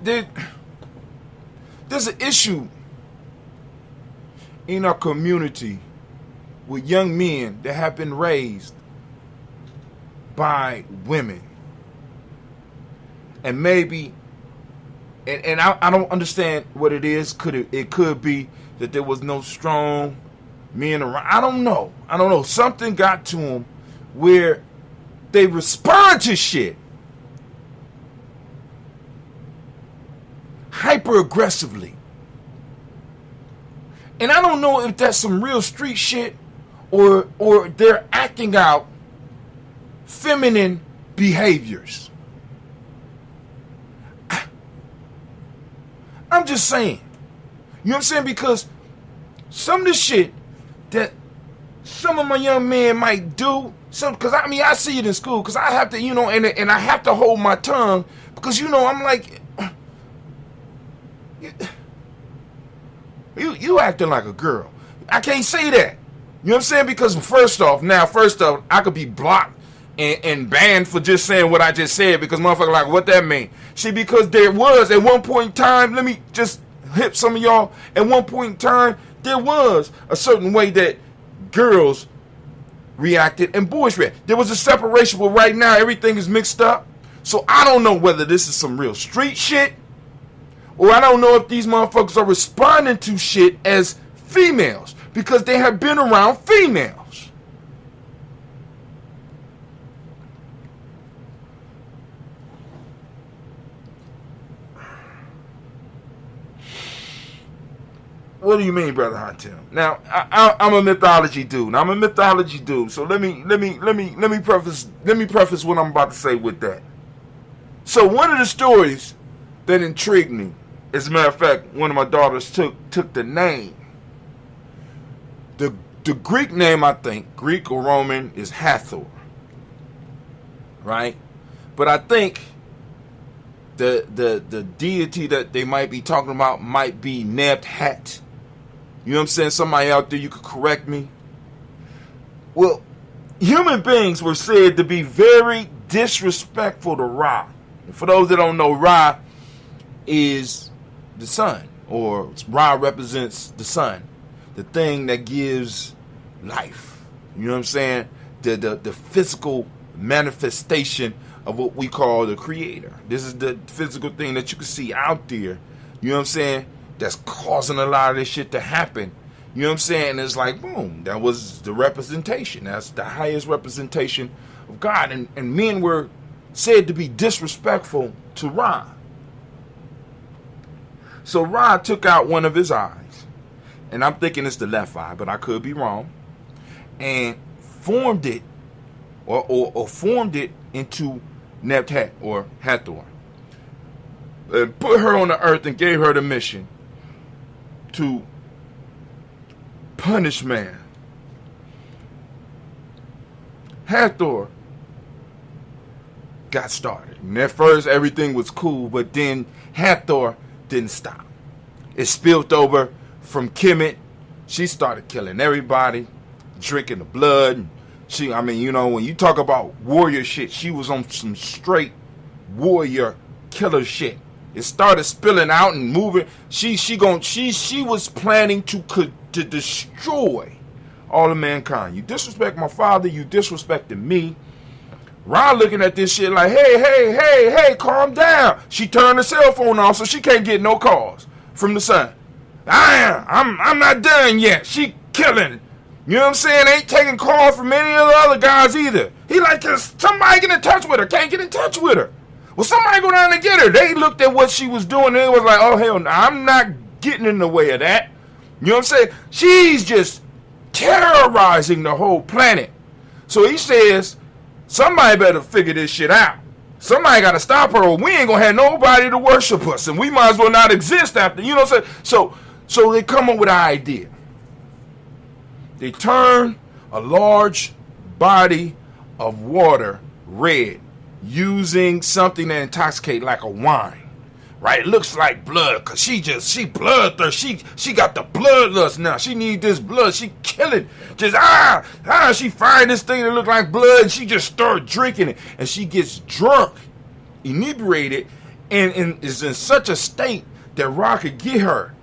There's an issue in our community with young men that have been raised by women. And maybe, and I don't understand what it is. It could be that there was no strong men around. I don't know. Something got to them where they respond to shit hyper aggressively. And I don't know if that's some real street shit or they're acting out feminine behaviors. I'm just saying. You know what I'm saying? Because some of the shit that some of my young men might do, because I see it in school, because I have to, and I have to hold my tongue, because, I'm like, you acting like a girl. I can't say that. You know what I'm saying? Because first off, I could be blocked and banned for just saying what I just said, because motherfucker like, what that mean? See, because there was, at one point in time, let me just hit some of y'all, at one point in time, there was a certain way that girls reacted and boys reacted. There was a separation, but right now everything is mixed up. So I don't know whether this is some real street shit, or I don't know if these motherfuckers are responding to shit as females because they have been around females. What do you mean, Brother Hatem? Now, I'm a mythology dude. So let me preface what I'm about to say with that. So one of the stories that intrigued me, as a matter of fact, one of my daughters took the name. The Greek name, I think, Greek or Roman, is Hathor. Right? But I think the deity that they might be talking about might be Nebt-Het. You know what I'm saying? Somebody out there, you could correct me. Well, human beings were said to be very disrespectful to Ra. And for those that don't know, Ra is the sun, or Ra represents the sun, the thing that gives life. You know what I'm saying? The physical manifestation of what we call the creator. This is the physical thing that you can see out there. You know what I'm saying? That's causing a lot of this shit to happen. You know what I'm saying? And it's like, boom, that was the representation. That's the highest representation of God. And men were said to be disrespectful to Ra. So Rod took out one of his eyes, and I'm thinking it's the left eye, but I could be wrong, and formed it, or formed it into Nebt or Hathor, and put her on the earth and gave her the mission to punish man. Hathor got started. And at first everything was cool, but then Hathor didn't stop. It spilled over from Kemet. She started killing everybody, drinking the blood. And when you talk about warrior shit, she was on some straight warrior killer shit. It started spilling out and moving. She was planning to destroy all of mankind. You disrespect my father, you disrespected me. Ron looking at this shit like, hey, calm down. She turned her cell phone off so she can't get no calls from the son. I'm not done yet. She killing. You know what I'm saying? Ain't taking calls from any of the other guys either. He like, somebody get in touch with her. Can't get in touch with her. Well, somebody go down and get her. They looked at what she was doing and it was like, oh, hell no, I'm not getting in the way of that. You know what I'm saying? She's just terrorizing the whole planet. So he says, somebody better figure this shit out. Somebody got to stop her or we ain't going to have nobody to worship us. And we might as well not exist after, you know what I'm saying? So they come up with an idea. They turn a large body of water red using something that intoxicates like a wine, right? It looks like blood because she bloodthirsty. She got the bloodlust now. She need this blood. She killing. Just she find this thing that look like blood and she just start drinking it and she gets drunk, inebriated, and is in such a state that Ra could get her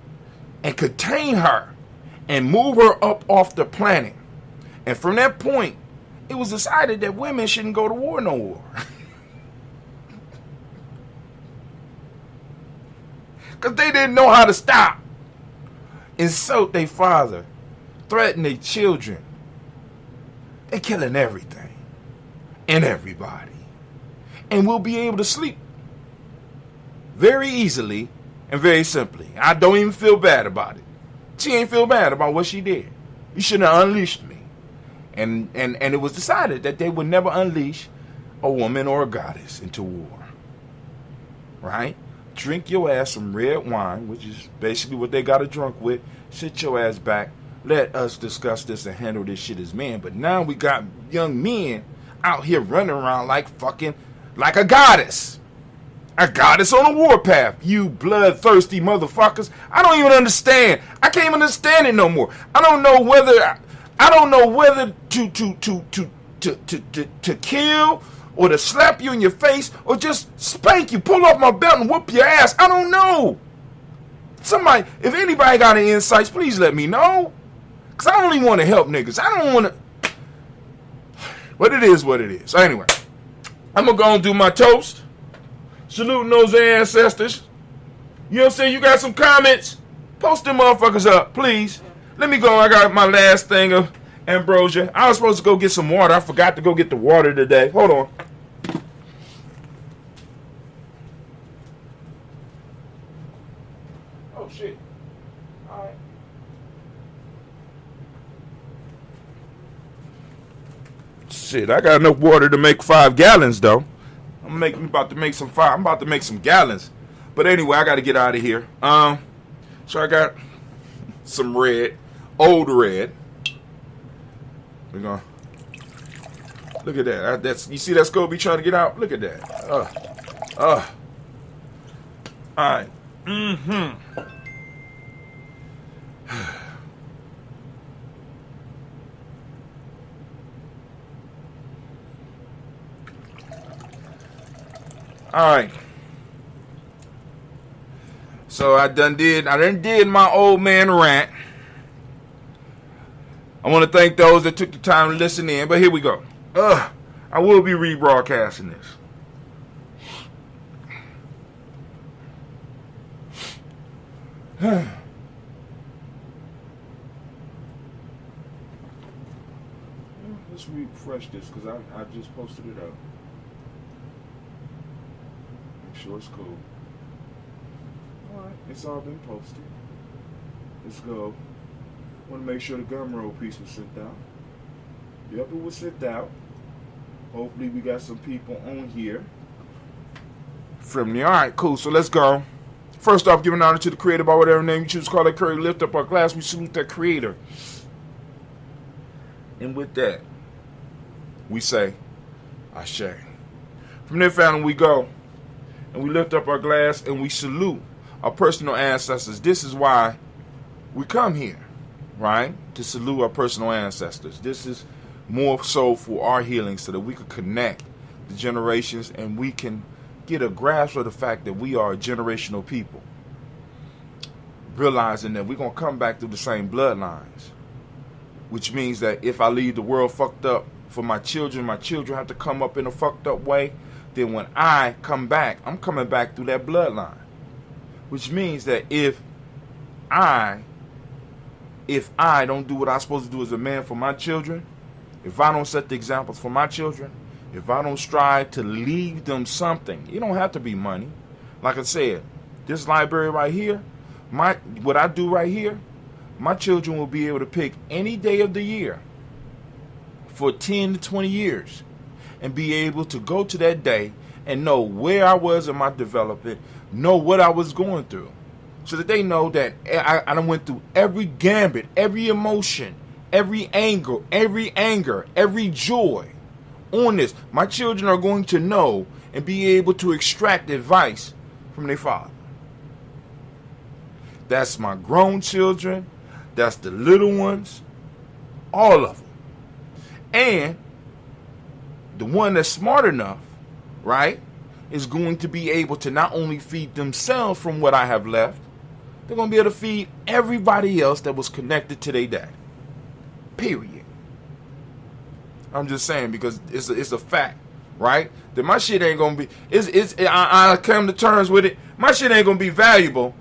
and contain her and move her up off the planet. And from that point, it was decided that women shouldn't go to war no more. Because they didn't know how to stop. Insult their father. Threaten their children. They're killing everything. And everybody. And we'll be able to sleep. Very easily and very simply. I don't even feel bad about it. She ain't feel bad about what she did. You shouldn't have unleashed me. And it was decided that they would never unleash a woman or a goddess into war. Right? Drink your ass some red wine, which is basically what they got her drunk with. Sit your ass back. Let us discuss this and handle this shit as men. But now we got young men out here running around like a goddess. A goddess on a warpath. You bloodthirsty motherfuckers. I don't even understand. I can't even understand it no more. I don't know whether to kill or to slap you in your face, or just spank you, pull off my belt and whoop your ass. I don't know. Somebody, if anybody got any insights, please let me know. Because I only want to help niggas. I don't want to. But it is what it is. So anyway, I'm going to go and do my toast. Saluting those ancestors. You know what I'm saying? You got some comments? Post them motherfuckers up, please. Let me go. I got my last thing of ambrosia. I was supposed to go get some water. I forgot to go get the water today. Hold on. Oh, shit. All right. Shit, I got enough water to make 5 gallons, though. I'm about to make some gallons. But anyway, I got to get out of here. So I got some red, old red. We're gonna look at that. That's, you see that Scobie trying to get out? Look at that. All right. All right. So I done did my old man rant. I want to thank those that took the time to listen in, but here we go. I will be rebroadcasting this. Let's refresh this because I just posted it up. Make sure it's cool. Alright, it's all been posted. Let's go. Want to make sure the gum roll piece was sent out. Yep, it was sent out. Hopefully we got some people on here. Friendly. Alright, cool. So let's go. First off, giving honor to the creator by whatever name you choose to call that creator. Lift up our glass. We salute that creator. And with that, we say, Ashe. From there, family, we go. And we lift up our glass and we salute our personal ancestors. This is why we come here, right? To salute our personal ancestors. This is more so for our healing so that we can connect the generations and we can get a grasp of the fact that we are a generational people. Realizing that we're going to come back through the same bloodlines. Which means that if I leave the world fucked up for my children have to come up in a fucked up way. Then when I come back, I'm coming back through that bloodline. Which means that if I don't do what I'm supposed to do as a man for my children, if I don't set the examples for my children, if I don't strive to leave them something, it don't have to be money. Like I said, this library right here, what I do right here, my children will be able to pick any day of the year for 10 to 20 years and be able to go to that day and know where I was in my development, know what I was going through, so that they know that I went through every gambit, every emotion, every anger, every joy on this. My children are going to know and be able to extract advice from their father. That's my grown children. That's the little ones. All of them. And the one that's smart enough, right, is going to be able to not only feed themselves from what I have left, they're going to be able to feed everybody else that was connected to their dad. Period. I'm just saying because it's a fact, right? That my shit ain't going to be, I come to terms with it, my shit ain't going to be valuable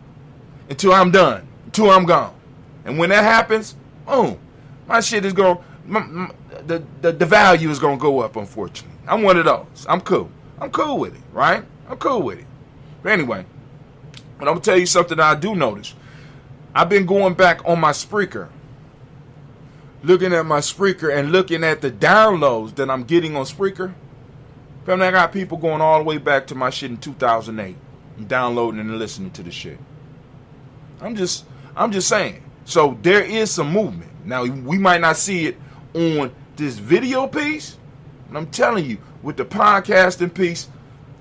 until I'm done, until I'm gone. And when that happens, boom, my shit is going, the value is going to go up, unfortunately. I'm one of those. I'm cool. I'm cool with it, right? I'm cool with it. But anyway, but I'm going to tell you something that I do notice. I've been going back on my Spreaker, looking at my Spreaker and looking at the downloads that I'm getting on Spreaker. Family, I got people going all the way back to my shit in 2008 and downloading and listening to the shit. I'm just saying. So there is some movement. Now, we might not see it on this video piece, but I'm telling you, with the podcasting piece,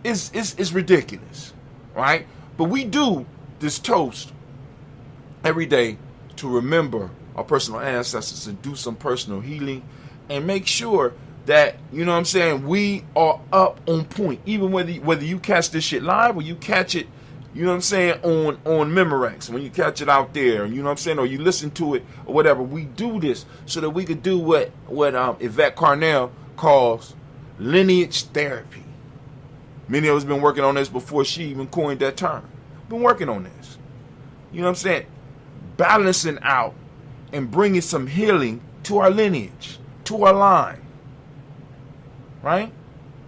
it's ridiculous, right? But we do this toast every day to remember our personal ancestors and do some personal healing and make sure that, you know what I'm saying, we are up on point. Even whether you catch this shit live or you catch it, you know what I'm saying, on Memorex, when you catch it out there, you know what I'm saying, or you listen to it or whatever. We do this so that we could do what Yvette Carnell calls lineage therapy. Many of us been working on this before she even coined that term. Been working on this. You know what I'm saying? Balancing out and bringing some healing to our lineage, to our line. Right?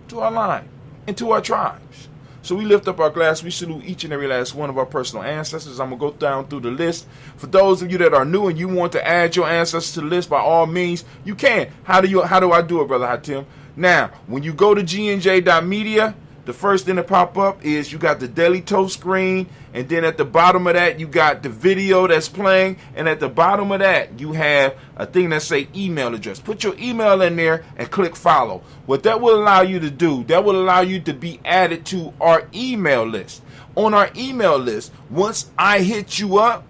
To our line and to our tribes. So we lift up our glass. We salute each and every last one of our personal ancestors. I'm going to go down through the list. For those of you that are new and you want to add your ancestors to the list, by all means, you can. How do I do it, Brother Hatim? Now, when you go to gnj.media, the first thing that pop up is you got the Daily Toast screen, and then at the bottom of that, you got the video that's playing, and at the bottom of that, you have a thing that say email address. Put your email in there and click follow. What that will allow you to do, that will allow you to be added to our email list. On our email list, once I hit you up,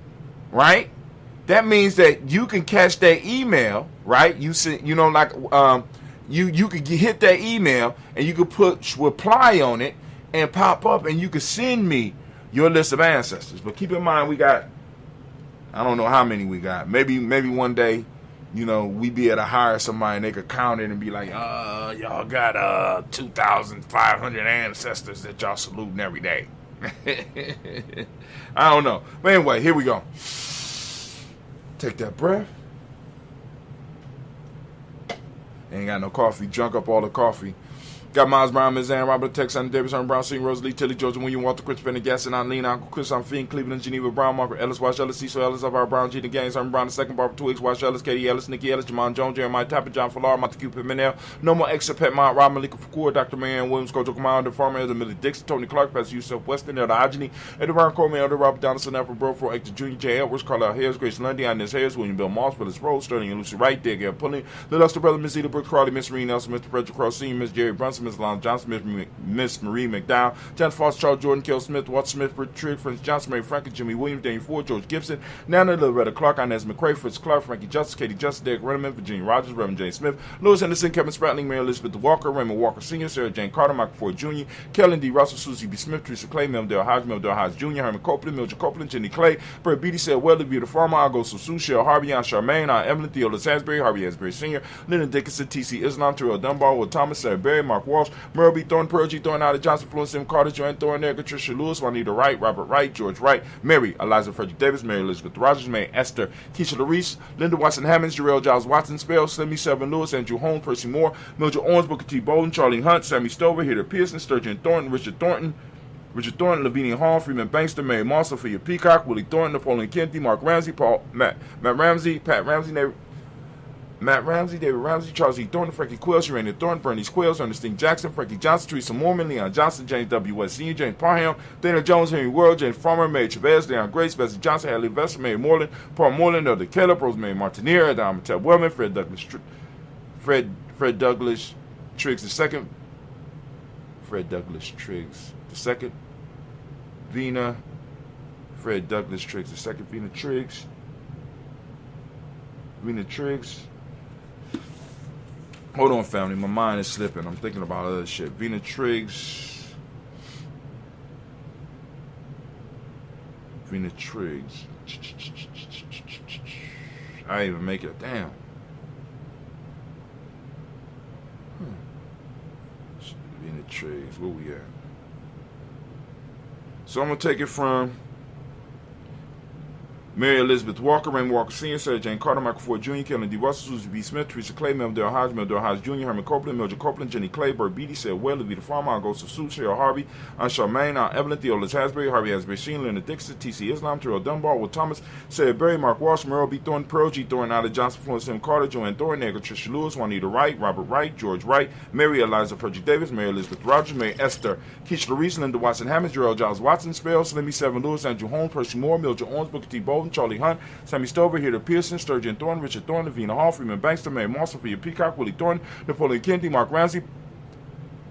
right, that means that you can catch that email, right? You see, you know, like, you could hit that email and you could put reply on it and pop up and you could send me your list of ancestors. But keep in mind, we got, I don't know how many we got. Maybe one day, you know, we be able to hire somebody and they could count it and be like, y'all got 2,500 ancestors that y'all saluting every day. I don't know. But anyway, here we go. Take that breath. Ain't got no coffee. Drunk up all the coffee. Got Miles Brown, Ms. Ann, Robert Tex, Andy Davis, Herman Brown, Senior, Rosalie, Tilly, Georgia, William, Walter, Christopher, and Gaston, Eileen, Uncle Chris, I'm Fiend, Cleveland, Geneva, Brown, Margaret Ellis, Wash Ellis, Cecil Ellis, of our Brown, Gina Gaines, Herman Brown, the second, Barbara Twigs, Wash Ellis, Katie Ellis, Nikki Ellis, Jamon Jones, Jeremiah Tapper, John Fallar, Montague Pimenel, No More Extra Pet Mount, Rob Malika Fakur, Dr. Marianne Williams, Coach Commander, Farmer, Elder Millie Dixon, Tony Clark, Pastor Yusuf Weston, Elder Ogeny, Eddie Brown Coleman, Elder Robert Donaldson, Alfred Burford, Hector Jr., J. Edwards, Carlisle Harris, Grace Lundy, Inez Harris, William Bill Moss, Phyllis Rose, Sterling and Lucy Wright, Dale Pulling, Little Esther Brother, Miss Eda Brooks, Carly, Miss Marine Nelson, Mr. Frederick Cross, Senior, Miss Jerry Brunson, Miss Lon Johnson, Miss Marie McDowell, John Foster, Charles Jordan, Kel Smith, Walter Smith, Rick Trigg, Prince Johnson, Mary Franklin, Jimmy Williams, Daniel Ford, George Gibson, Nana, Loretta Clark, Inez McCrae, Fritz Clark, Frankie Justice, Katie Justice, Derek Renneman, Virginia Rogers, Reverend Jane Smith, Louis Henderson, Kevin Spratling, Mary Elizabeth Walker, Raymond Walker Sr., Sarah Jane Carter, Michael Ford Jr., Kellen D. Russell, Susie B. Smith, Teresa Clay, Meldale Hodge, Meldale Hodge Jr., Herman Copeland, Mildred Copeland, Jenny Clay, Brett Beatty said, Well, View the Farmer, I'll Sue, Cheryl Harvey, Aunt Charmaine, Aunt Evelyn, Theodore Salisbury, Harvey Asbury Sr., Lyndon Dickinson, T.C. Islam, Terrell Dunbar, Will Thomas, Sarah Berry, Mark Walsh, Merle B. Thorne, Pearl G. Thorne, Ida Johnson, Florence M. Carter, Joanne Thorne, Erica Tricia Lewis, Juanita Wright, Robert Wright, George Wright, Mary, Eliza Frederick Davis, Mary Elizabeth Rogers, May Esther, Keisha Larice, Linda Watson Hammonds, Jarrell Giles Watson, Spell, Slimmy Severn Lewis, Andrew Holmes, Percy Moore, Mildred Owens, Booker T. Bolden, Charlie Hunt, Sammy Stover, Heather Pearson, Sturgeon Thornton, Richard Thornton, Lavinia Hall, Freeman Bankster, Mary Moss, Sophia Peacock, Willie Thornton, Napoleon Kennedy, Mark Ramsey, Matt Ramsey, Pat Ramsey, Matt Ramsey, David Ramsey, Charles E. Thornton, Frankie Quills, Urania Thornton, Bernice Quills, Ernestine Jackson, Frankie Johnson, Teresa Mormon, Leon Johnson, James W. West Sr., James Parham, Dana Jones, Henry World, James Farmer, Mary Chavez, Leon Grace, Bessie Johnson, Hadley Vester, Mary Moreland, Paul Moreland, Elder Caleb, Rosemary Martinier, Adam Ted Wellman, Fred Douglas Triggs II, Fred Douglas Triggs II, Vina, Fred Douglas Triggs II, Vina Triggs. Hold on, family. My mind is slipping. I'm thinking about other shit. Vina Triggs. I didn't even make it. Damn. Vina Triggs. Where we at? So I'm going to take it from Mary Elizabeth Walker, Raymond Walker Sr., Sarah Jane Carter, Michael Ford Jr., Kellen D. Russell, Susie B. Smith, Teresa Clay, Meldale Hodge Jr., Herman Copeland, Mildred Copeland, Jenny Clay, Bert Beatty said, Well, Levita Farmer, I'll Sue, Cheryl Harvey, Aunt Charmaine, Aunt Evelyn, Theodore Hasbury, Harvey Asbury Sr., Leonard Dixon, T.C. Islam, Terrell Dunbar, Will Thomas, Sarah Berry, Mark Walsh, Merle B. Thornton, Pearl G. Thornton, Ida Johnson, Florence M. Carter, Joanne Thornton, Edgar Tricia Lewis, Juanita Wright, Robert Wright, George Wright, Mary Eliza Frederick Davis, Mary Elizabeth Rogers, Mary Esther, Keisha Larice, Linda Watson Hammonds, Jarrell Giles Watson, Spell, Slimmy Severn Lewis, Andrew Holmes, Percy Moore, Mildred Owens, Booker T. Bolden, Charlie Hunt, Sammy Stover, Heather Pearson, Sturgeon Thornton, Richard Thornton, Lavina Hall, Freeman Bankster, Mary Moss, Sophia Peacock, Willie Thornton, Napoleon Kennedy, Mark Ramsey,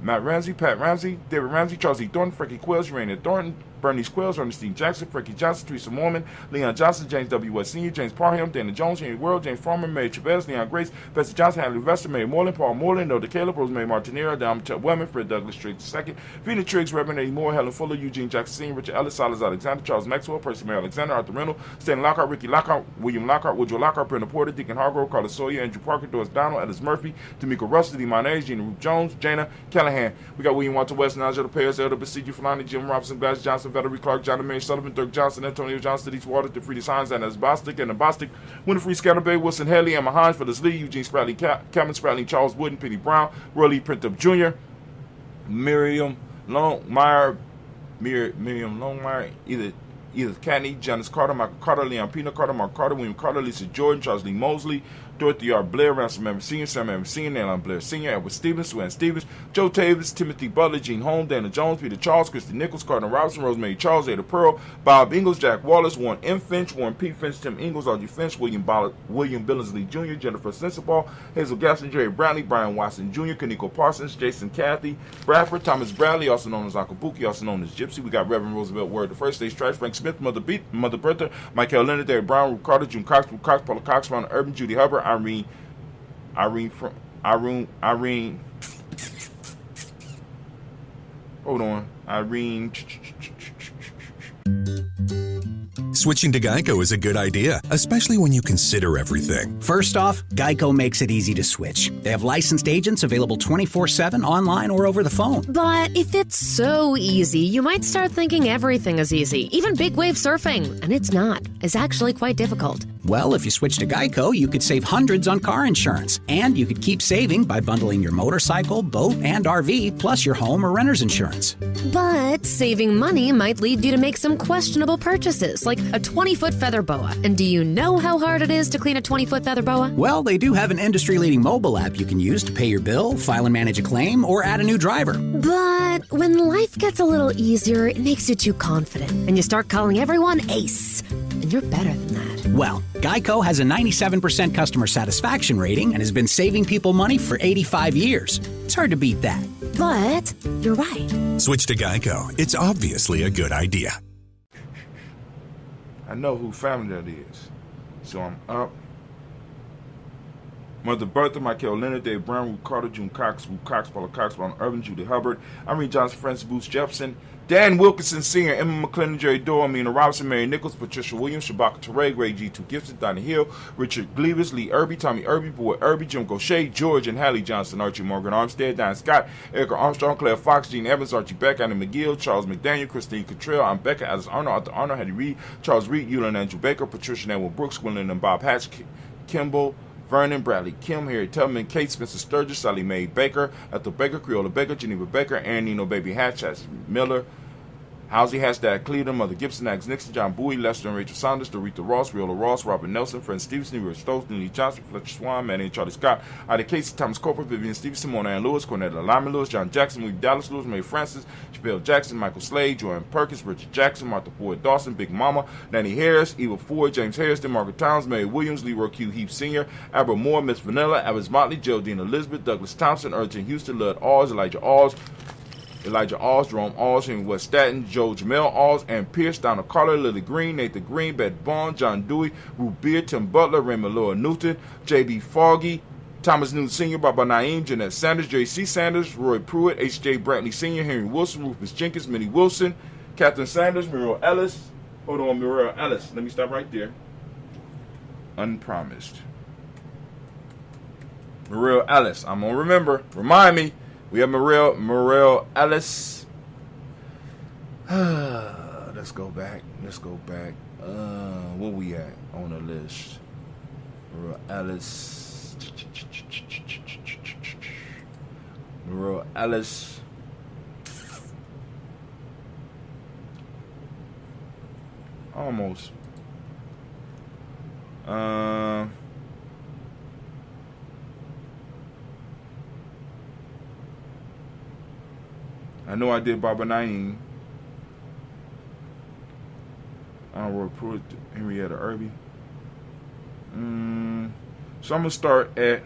Matt Ramsey, Pat Ramsey, David Ramsey, Charles E. Thornton, Frankie Quills, Urania Thornton, Bernice Quills, Ernestine Jackson, Frankie Johnson, Teresa Mormon, Leon Johnson, James W. West Sr., James Parham, Dana Jones, Henry World, James Farmer, Mary Chavez, Leon Grace, Bessie Johnson, Hadley Vester, Mary Moreland, Paul Moreland, Elder Caleb, Rosemary Martinera, Adam Ted Wellman, Fred Douglas Triggs II, Vina Triggs, Reverend Eddie Moore, Helen Fuller, Eugene Jackson Sr., Richard Ellis, Silas Alexander, Charles Maxwell, Percy Mary Alexander, Arthur Reynolds, Stanley Lockhart, Ricky Lockhart, William Lockhart, Woodrow Lockhart, Brenda Porter, Deacon Hargrove, Carlos Sawyer, Andrew Parker, Doris Donald, Ellis Murphy, D'Amico Russell, Imani, Gina Ruth Jones, Jana Callahan. We got William Walter West, Najee Perez, Elder Besidio Fulani, Jim Robinson, Glass Johnson, Valerie Clark, John Mary Sullivan, Dirk Johnson, Antonio Johnson, East Water, DeFreedis Hines, Anna Bostic, and Bostic, Winifred Scatterbay, Wilson Haley, Emma Hines, Phyllis Lee, Eugene Spratling, Cameron Spratling, Charles Wooden, Penny Brown, Roy Lee Printup Jr., Miriam Longmire, Edith Catney, Janice Carter, Michael Carter, Leon Pino Carter, Mark Carter, William Carter, Lisa Jordan, Charles Lee Mosley, Dorothy R. Blair, Ransom Evans Sr., Sam Evans Sr., Alan Blair Sr., Edward Stevens, Swan Stevens, Joe Tavis, Timothy Butler, Gene Holmes, Dana Jones, Peter Charles, Christy Nichols, Cardinal Robinson, Rosemary Charles, Ada Pearl, Bob Ingalls, Jack Wallace, Warren M. Finch, Warren P. Finch, Tim Ingalls, Audrey Finch, William Billingsley Jr., Jennifer Sensabaugh, Hazel Gaston, Jerry Brownlee, Brian Watson Jr., Kaniko Parsons, Jason Cathy, Bradford, Thomas Bradley, also known as Akabuki, also known as Gypsy. We got Reverend Roosevelt Word, the First Stage Trash, Frank Smith, Mother Bertha, Michael Leonard, Derek Brown, Ruth Carter, June Cox, Paula Cox, Ron Urban, Judy Hubbard, Irene. Hold on. Irene. Switching to Geico is a good idea, especially when you consider everything. First off, Geico makes it easy to switch. They have licensed agents available 24/7 online or over the phone. But if it's so easy, you might start thinking everything is easy, even big wave surfing. And it's not. It's actually quite difficult. Well, if you switch to Geico, you could save hundreds on car insurance. And you could keep saving by bundling your motorcycle, boat, and RV, plus your home or renter's insurance. But saving money might lead you to make some questionable purchases, like a 20-foot feather boa. And do you know how hard it is to clean a 20-foot feather boa? Well, they do have an industry-leading mobile app you can use to pay your bill, file and manage a claim, or add a new driver. But when life gets a little easier, it makes you too confident, and you start calling everyone Ace. And you're better than that. Well, Geico has a 97% customer satisfaction rating and has been saving people money for 85 years. It's hard to beat that. But you're right. Switch to Geico. It's obviously a good idea. I know who family that is. So I'm up. Mother Bertha, Michael Leonard, Dave Brown, Ruth Carter, June Cox, Paula Cox, Ron Irvin, Judy Hubbard, Irene Johnson, Francis Booth Jefferson, Dan Wilkinson Sr., Emma McClendon, Jerry Dorr, Amina Robinson, Mary Nichols, Patricia Williams, Shabaka Teray, Ray G2 Gibson, Donnie Hill, Richard Gleavis, Lee Irby, Tommy Irby, Boy Irby, Jim Gaucher, George and Hallie Johnson, Archie Morgan Armstead, Diane Scott, Erica Armstrong, Claire Fox, Gene Evans, Archie Beck, Annie McGill, Charles McDaniel, Christine Cottrell, I'm Becca, Alice Arnold, Arthur Arnold, Hattie Reed, Charles Reed, Eulon Andrew Baker, Patricia Nanwell Brooks, Gwendolyn and Bob Hatch, Kimball, Vernon, Bradley Kim, Harry Tubman, Kate Spencer Sturgis, Sally Mae Baker, Ethel Baker, Creola Baker, Geneva Baker, Aaron Nino Baby Hatch, Miller, Housey Hashtag Cleveland, Mother Gibson, Alex Nixon, John Bowie, Lester and Rachel Saunders, Dorita Ross, Riola Ross, Robert Nelson, Fred Stevenson, Rich Stokes, Neely Johnson, Fletcher Swan, Manny and Charlie Scott, Ida Casey, Thomas Corporate, Vivian Stevenson, Mona Ann Lewis, Cornetta Lyman Lewis, John Jackson, Louis Dallas Lewis, Mae Francis, Chappelle Jackson, Michael Slade, Joanne Perkins, Richard Jackson, Martha Ford Dawson, Big Mama, Nanny Harris, Eva Ford, James Harrison, Margaret Towns, Mary Williams, Leroy Q. Heath Sr., Albert Moore, Miss Vanilla, Alice Motley, Geraldine Elizabeth, Douglas Thompson, Urchin Houston, Lud Alls, Elijah Alls, Jerome Alls, Henry West Staten, Joe Jamel Alls, and Pierce, Donald Carter, Lily Green, Nathan Green, Beth Vaughn, John Dewey, Ruth Beard, Tim Butler, Raymond Laura Newton, J.B. Foggy, Thomas Newton Sr., Baba Naeem, Jeanette Sanders, J.C. Sanders, Roy Pruitt, H.J. Brantley Sr., Henry Wilson, Rufus Jenkins, Minnie Wilson, Catherine Sanders, Muriel Ellis. Hold on, Muriel Ellis. Let me stop right there. Unpromised. Muriel Ellis. I'm going to remember. Remind me. We have Muriel Ellis. Let's go back. Where we at on the list? Muriel Ellis. Muriel Ellis. Almost. I know I did Baba Naeem. Roy Pruitt, Henrietta Irby. So I'm going to start at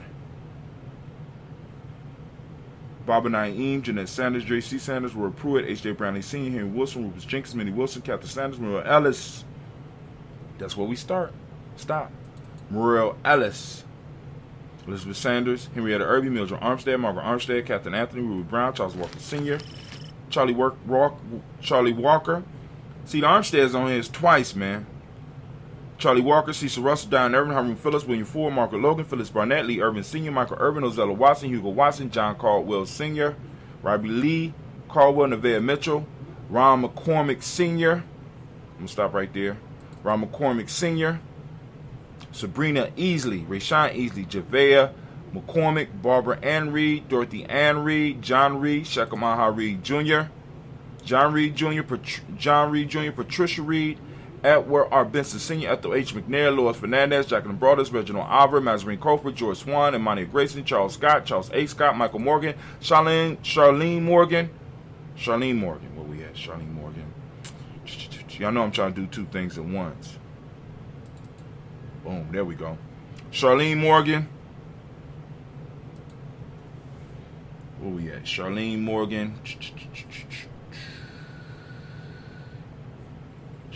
Baba Naeem, Jeanette Sanders, J.C. Sanders, Roy Pruitt, H.J. Brownlee Sr., Henry Wilson, Rufus Jenkins, Minnie Wilson, Catherine Sanders, Muriel Ellis. That's where we start. Stop. Muriel Ellis. Elizabeth Sanders, Henrietta Irby, Mildred Armstead, Margaret Armstead, Catherine Anthony, Ruby Brown, Charles Walker Sr., Charlie Walker. See, the Armsteads on here is twice, man. Charlie Walker, Cecil Russell, Diane Irvin, Harvey Phillips, William Ford, Margaret Logan, Phyllis Barnett, Lee Irvin Sr., Michael Irvin, Ozella Watson, Hugo Watson, John Caldwell Sr., Robbie Lee, Caldwell, Nevaeh Mitchell, Ron McCormick Sr. I'm going to stop right there. Ron McCormick Sr., Sabrina Easley, Rayshawn Easley, Javea McCormick, Barbara Ann Reed, Dorothy Ann Reed, John Reed, Shakamaha Reed Jr., John Reed Jr., Patricia Reed, Edward R. Benson Sr., Ethel H. McNair, Lois Fernandez, Jacqueline Broadus, Reginald Oliver, Mazarine Cofer, George Swan, Imani Grayson, Charles Scott, Charles A. Scott, Michael Morgan, Charlene Morgan. Where we at? Charlene Morgan. Y'all know I'm trying to do two things at once. Boom, there we go. Charlene Morgan. Where we at? Charlene Morgan.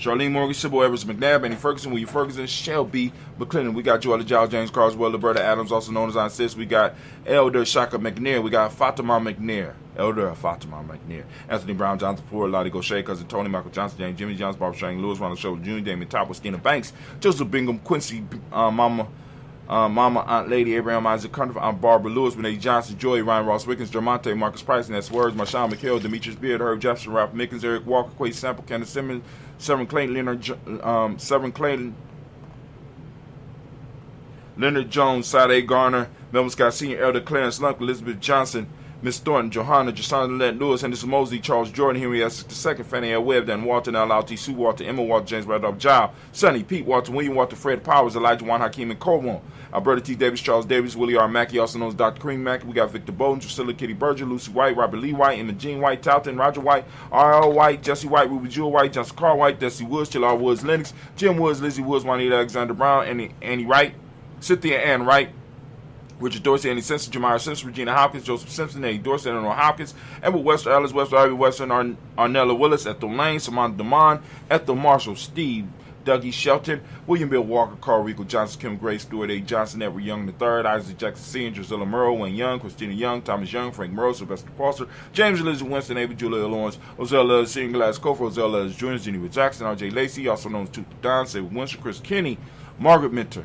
Charlene Morgan, Sybil Evers McNabb, Annie Ferguson, William Ferguson, Shelby McClendon. We got Joella Giles, James Carswell, Roberta Adams, also known as Aunt Sis. We got Elder Shaka McNair. We got Fatima McNair. Elder Fatima McNair. Anthony Brown, Jonathan Ford, Lottie Gaucher, Cousin Tony, Michael Johnson, James Jimmy Johnson, Barbara Shane Lewis, Ronald Show Jr., Damien Topper, Skinner Banks, Joseph Bingham, Quincy, Mama, Aunt Lady, Abraham Isaac Cundiff, Aunt Barbara Lewis, Renee Johnson, Joy, Ryan Ross Wickens, Dermonte, Marcus Price, Ness Words, Marshawn McHale, Demetrius Beard, Herb Jefferson, Ralph Mickens, Eric Walker, Quay Sample, Kenneth Simmons, Severn Clayton, Leonard Jones, Sade Garner, Melvin Scott Sr., Elder Clarence Lunk, Elizabeth Johnson, Miss Thornton, Johanna, Jason Lett Lewis, Henderson Mosley, Charles Jordan, Henry S. II, Fannie L. Webb, Dan Walton, L.L.T. Sue Walter, Emma Walter, James Randolph Giles, Sonny, Pete Walter, William Walter, Fred Powers, Elijah Juan Hakeem, and Colwell, Alberta T. Davis, Charles Davis, Willie R. Mackey, also known as Dr. Cream Mackey. We got Victor Bowden, Drusilla Kitty Berger, Lucy White, Robert Lee White, Emma Jean White, Talton, Roger White, R.L. White, Jesse White, Ruby Jewel White, Johnson Carl White, Desi Woods, Chillar Woods, Lennox, Jim Woods, Lizzie Woods, Juanita Alexander Brown, Annie Wright, Cynthia Ann Wright, Richard Dorsey, Andy Simpson, Jamar Simpson, Regina Hopkins, Joseph Simpson, Eddie Dorsey, Eleanor Hopkins, Edward Wester, Alice Wester, Ivy Western, Arnella Willis, Ethel Lane, Samantha Damon, Ethel Marshall, Steve, Dougie Shelton, William Bill Walker, Carl Rico Johnson, Kim Gray, Stuart A. Johnson, Edward Young III, Isaac Jackson Sr., Drusilla Murrow, Wayne Young, Christina Young, Thomas Young, Frank Murrow, Sylvester Foster, James Elizabeth Winston, Ava Julia Lawrence, Ozella Senior Glass Cofer, Ozella Jr., Geneva Jackson, R.J. Lacey, also known as Tooth Don, Save Winston, Chris Kinney, Margaret Minter,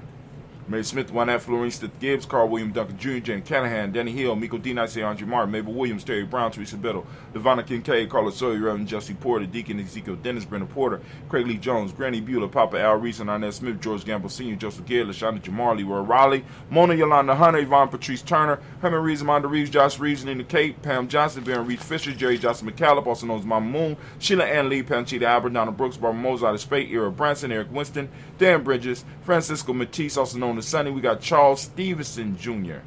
Mary Smith, Juanette, Florine Stith Gibbs, Carl William Duncan Jr., James Callahan, Danny Hill, Miko D. Nice, Andre Martin, Mabel Williams, Terry Brown, Teresa Biddle, Devonna Kincaid, Carla Sawyer, Reverend Jesse Porter, Deacon Ezekiel Dennis, Brenda Porter, Craig Lee Jones, Granny Bueller, Papa Al Reese, and Arnett Smith, George Gamble Sr., Joseph Gill, LaShonda Jamarley, Roy Raleigh, Mona Yolanda Hunter, Yvonne Patrice Turner, Herman Reeves, Amanda Reeves, Josh Reeves, Nina Kate, Pam Johnson, Baron Reed Fisher, Jerry Johnson McCallum, also known as Mama Moon, Sheila Ann Lee, Panchita Albert, Donna Brooks, Barbara Moses, of Spate, Era Branson, Eric Winston, Dan Bridges, Francisco Matisse, also known as Sonny. We got Charles Stevenson Jr.,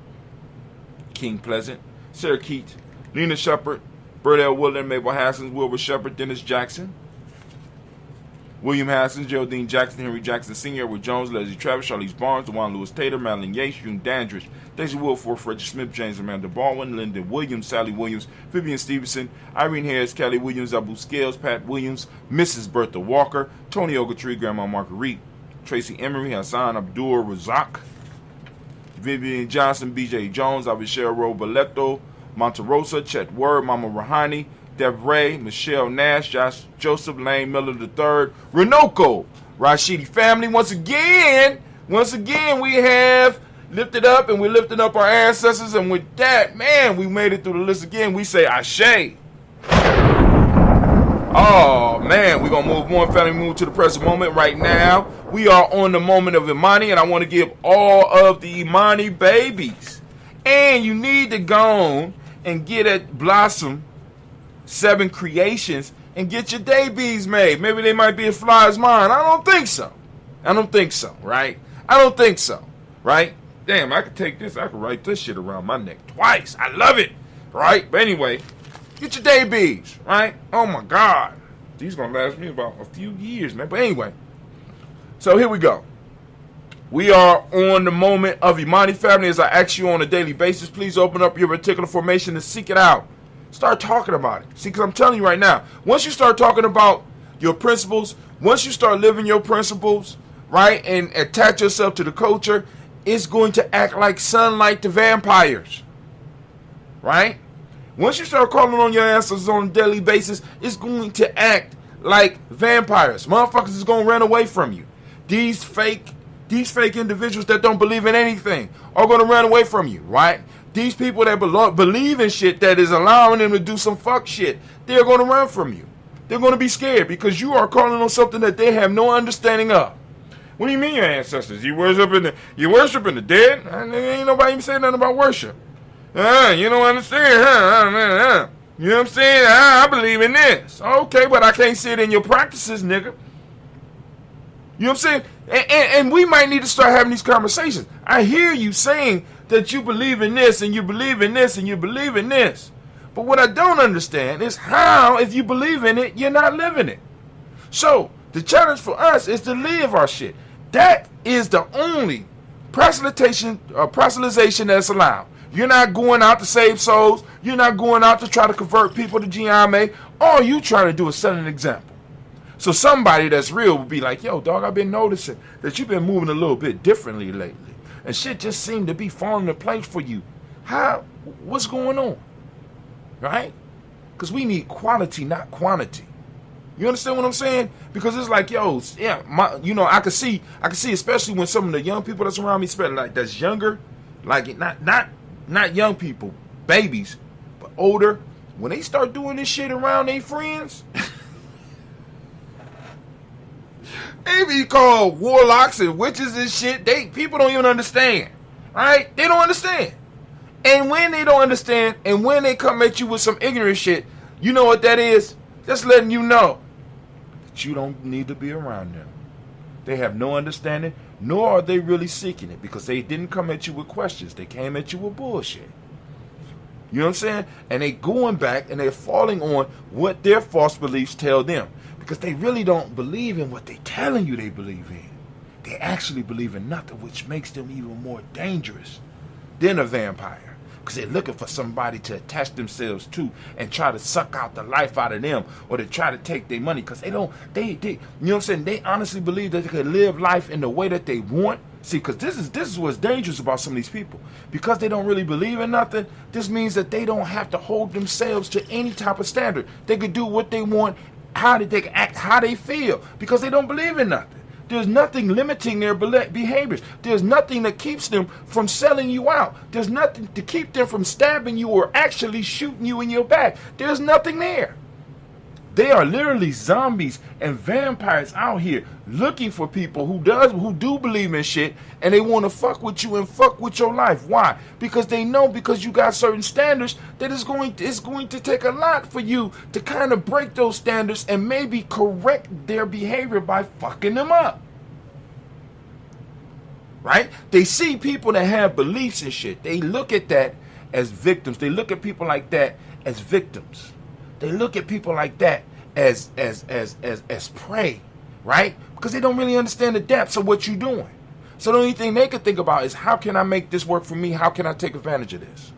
King Pleasant, Sarah Keat, Nina Shepard, Bert L. Woodland, Mabel Haskins, Wilbur Shepard, Dennis Jackson, William Haskins, Geraldine Jackson, Henry Jackson Sr., Edward Jones, Leslie Travis, Charlize Barnes, DeJuan Lewis Tater, Madeline Yates, June Dandridge, Daisy Wilford, Frederick Smith, James Amanda Baldwin, Linda Williams, Sally Williams, Vivian Stevenson, Irene Harris, Kelly Williams, Abu Scales, Pat Williams, Mrs. Bertha Walker, Tony Ogletree, Grandma Marguerite, Tracy Emery, Hassan Abdul Razak, Vivian Johnson, B.J. Jones, Avishera Roboleto, Monterosa, Chet Word, Mama Rahani, Deb Ray, Michelle Nash, Josh Joseph, Lane Miller III, Renoco, Rashidi family. Once again, we have lifted up, and we're lifting up our ancestors, and with that, man, we made it through the list again. We say Ashe. Oh, man, we're going to move on, family, move to the present moment right now. We are on the moment of Imani, and I want to give all of the Imani babies. And you need to go on and get at Blossom 7 Creations and get your babies made. Maybe they might be as fly as mine. I don't think so, right? I don't think so, right? Damn, I could take this. I could write this shit around my neck twice. I love it, right? But anyway, get your babies, right? Oh, my God. These going to last me about a few years, man. But anyway, so here we go. We are on the moment of Imani family. As I ask you on a daily basis, please open up your reticular formation and seek it out. Start talking about it. See, because I'm telling you right now, once you start talking about your principles, once you start living your principles, right, and attach yourself to the culture, it's going to act like sunlight to vampires, right? Once you start calling on your ancestors on a daily basis, it's going to act like vampires. Motherfuckers is going to run away from you. These fake individuals that don't believe in anything are going to run away from you, right? These people that believe in shit that is allowing them to do some fuck shit, they're going to run from you. They're going to be scared because you are calling on something that they have no understanding of. What do you mean your ancestors? You worshiping the dead? Ain't nobody even saying nothing about worship. You don't understand, huh? You know what I'm saying? I believe in this. Okay, but I can't see it in your practices, nigga. You know what I'm saying? And we might need to start having these conversations. I hear you saying that you believe in this, and you believe in this, and you believe in this. But what I don't understand is how, if you believe in it, you're not living it. So, the challenge for us is to live our shit. That is the only proselytization that's allowed. You're not going out to save souls. You're not going out to try to convert people to Giame. All you trying to do is set an example. So somebody that's real would be like, yo, dog, I've been noticing that you've been moving a little bit differently lately. And shit just seemed to be falling into place for you. What's going on? Right? Because we need quality, not quantity. You understand what I'm saying? Because it's like, yo, yeah, I can see, especially when some of the young people that's around me, especially like that's younger, like not young people, babies, but older, when they start doing this shit around their friends, they be called warlocks and witches and shit. People don't even understand, right? They don't understand. And when they don't understand, and when they come at you with some ignorant shit, you know what that is? Just letting you know that you don't need to be around them. They have no understanding, nor are they really seeking it, because they didn't come at you with questions. They came at you with bullshit. You know what I'm saying? And they going back and they're falling on what their false beliefs tell them, because they really don't believe in what they're telling you they believe in. They actually believe in nothing, which makes them even more dangerous than a vampire. Because they're looking for somebody to attach themselves to and try to suck out the life out of them, or to try to take their money. Because they you know what I'm saying? They honestly believe that they can live life in the way that they want. See, because this is what's dangerous about some of these people. Because they don't really believe in nothing, this means that they don't have to hold themselves to any type of standard. They could do what they want, they can act how they feel, because they don't believe in nothing. There's nothing limiting their behaviors. There's nothing that keeps them from selling you out. There's nothing to keep them from stabbing you or actually shooting you in your back. There's nothing there. They are literally zombies and vampires out here looking for people who do believe in shit, and they want to fuck with you and fuck with your life. Why? Because they know, because you got certain standards, that it's going to take a lot for you to kind of break those standards and maybe correct their behavior by fucking them up. Right? They see people that have beliefs and shit. They look at that as victims. They look at people like that as victims. They look at people like that as prey, right? Because they don't really understand the depths of what you're doing. So the only thing they can think about is, how can I make this work for me? How can I take advantage of this?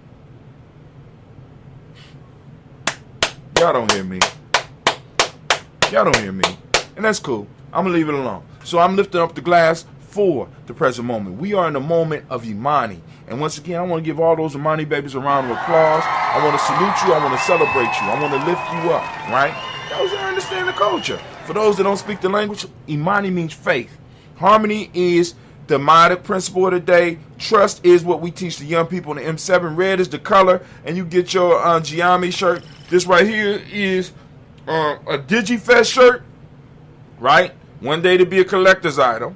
Y'all don't hear me. Y'all don't hear me. And that's cool. I'm going to leave it alone. So I'm lifting up the glass for the present moment. We are in the moment of Imani. And once again, I want to give all those Imani babies a round of applause. I want to salute you. I want to celebrate you. I want to lift you up, right? Those that understand the culture. For those that don't speak the language, Imani means faith. Harmony is the modic principle of the day. Trust is what we teach the young people in the M7. Red is the color. And you get your Giami shirt. This right here is a DigiFest shirt, right? One day to be a collector's item.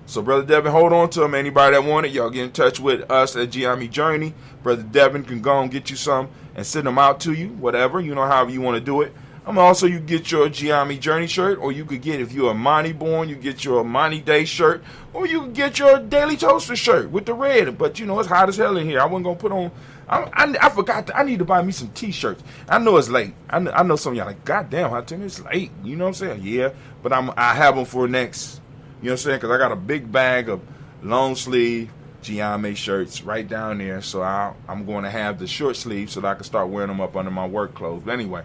So Brother Devin, hold on to them. Anybody that want it, y'all get in touch with us at Giami Journey. Brother Devin can go and get you some and send them out to you, whatever, however you want to do it. Also, you get your Giami Journey shirt, or you could get, if you're a Imani born, you get your Imani Day shirt, or you could get your Daily Toaster shirt with the red. But it's hot as hell in here. I wasn't gonna put on. I forgot. I need to buy me some T-shirts. I know it's late. I know some of y'all like, God damn, how time it's late. You know what I'm saying? Yeah, but I have them for next. You know what I'm saying? Because I got a big bag of long sleeve Giami shirts right down there. So I'm going to have the short sleeve so that I can start wearing them up under my work clothes. But anyway,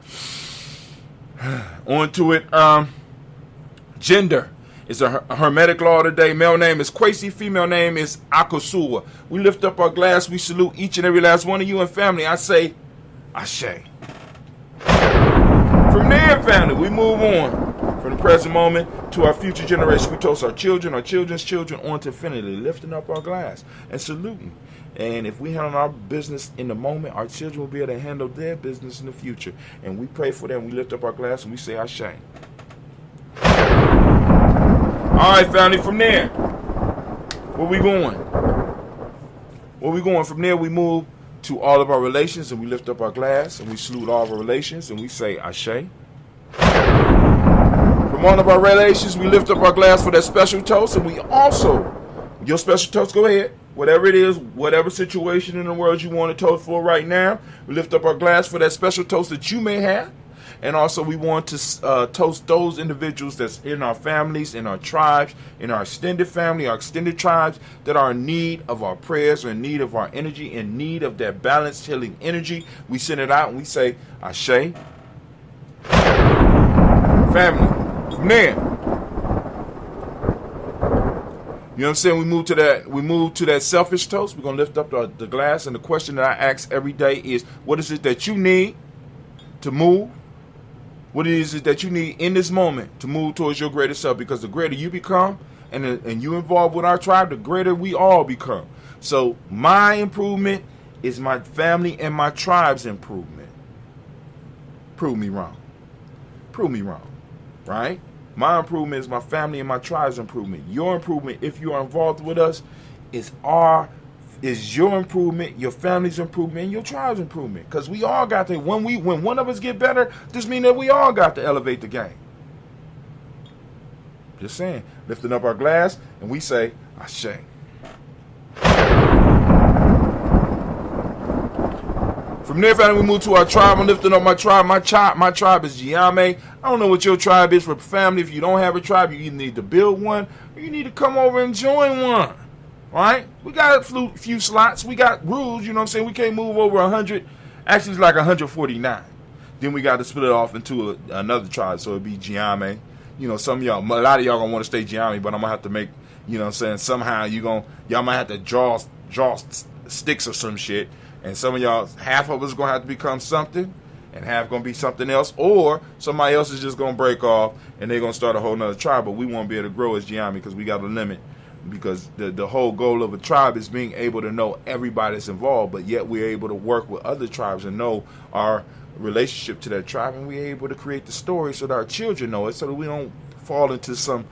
on to it. Gender is a hermetic law today. Male name is Kwesi. Female name is Akosua. We lift up our glass. We salute each and every last one of you and family. I say, Ashe. From there, family, we move on. From the present moment to our future generation, we toast our children, our children's children, on to infinity, lifting up our glass and saluting. And if we handle our business in the moment, our children will be able to handle their business in the future. And we pray for them. We lift up our glass and we say, Ashe. All right, family, from there, where we going? Where we going? From there, we move to all of our relations, and we lift up our glass and we salute all of our relations and we say, Ashe. From all of our relations, we lift up our glass for that special toast, and we also, your special toast, go ahead. Whatever it is, whatever situation in the world you want to toast for right now, we lift up our glass for that special toast that you may have. And also we want to toast those individuals that's in our families, in our tribes, in our extended family, our extended tribes, that are in need of our prayers, or in need of our energy, in need of that balanced healing energy. We send it out and we say, Ashe. Family. From From there, you know what I'm saying? We move to that selfish toast. We're gonna lift up the glass, and the question that I ask every day is, what is it that you need to move? What is it that you need in this moment to move towards your greater self? Because the greater you become, and you involved with our tribe, the greater we all become. So my improvement is my family and my tribe's improvement. Prove me wrong. Prove me wrong. Right? My improvement is my family and my tribe's improvement. Your improvement, if you are involved with us, is your improvement, your family's improvement, and your tribe's improvement. Because we all got to, when one of us get better, this means that we all got to elevate the game. Just saying. Lifting up our glass, and we say, Ashe. From there, family, we move to our tribe. I'm lifting up my tribe. My tribe is Giame. I don't know what your tribe is for family. If you don't have a tribe, you either need to build one or you need to come over and join one. Right? We got a few slots. We got rules, you know what I'm saying? We can't move over 100. Actually, it's like 149. Then we got to split it off into another tribe, so it'd be Giame. You know, a lot of y'all gonna want to stay Giame, but I'm gonna have to make, you know what I'm saying, somehow y'all might have to draw sticks or some shit. And some of y'all, half of us gonna have to become something, and half gonna be something else, or somebody else is just gonna break off and they're gonna start a whole nother tribe. But we won't be able to grow as Giami because we got a limit. Because the whole goal of a tribe is being able to know everybody that's involved, but yet we're able to work with other tribes and know our relationship to that tribe, and we're able to create the story so that our children know it, so that we don't fall into some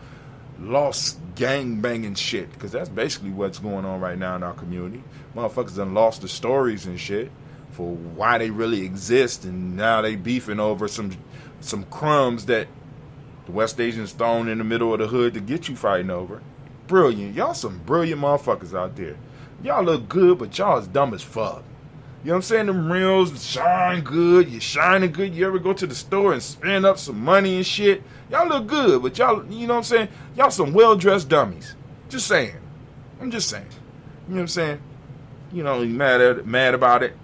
lost gang banging shit, because that's basically what's going on right now in our community. Motherfuckers done lost the stories and shit for why they really exist, and now they beefing over some crumbs that the West Asians thrown in the middle of the hood to get you fighting over. Brilliant. Y'all some brilliant motherfuckers out there. Y'all look good, but y'all is dumb as fuck. You know what I'm saying? Them reels shine good. You shining good. You ever go to the store and spend up some money and shit? Y'all look good, but y'all, you know what I'm saying? Y'all some well-dressed dummies. Just saying. I'm just saying. You know what I'm saying? You know, you mad about it?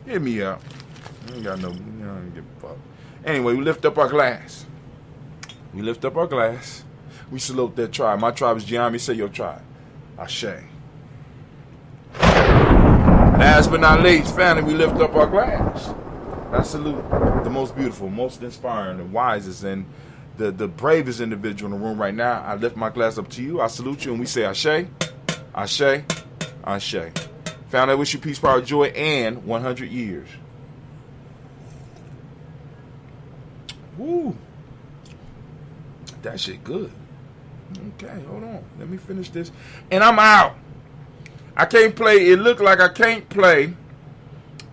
Hit me up. I ain't got no, I don't give a fuck. Anyway, we lift up our glass. We lift up our glass. We salute that tribe. My tribe is Giami. Say your tribe. Ashe. Last but not least, family, we lift up our glass. I salute the most beautiful, most inspiring, the wisest, and the bravest individual in the room right now. I lift my glass up to you. I salute you, and we say Ashe, Ashe, Ashe. Family, I wish you peace, power, joy, and 100 years. Woo. That shit good. Okay, hold on. Let me finish this. And I'm out. I can't play. It looked like I can't play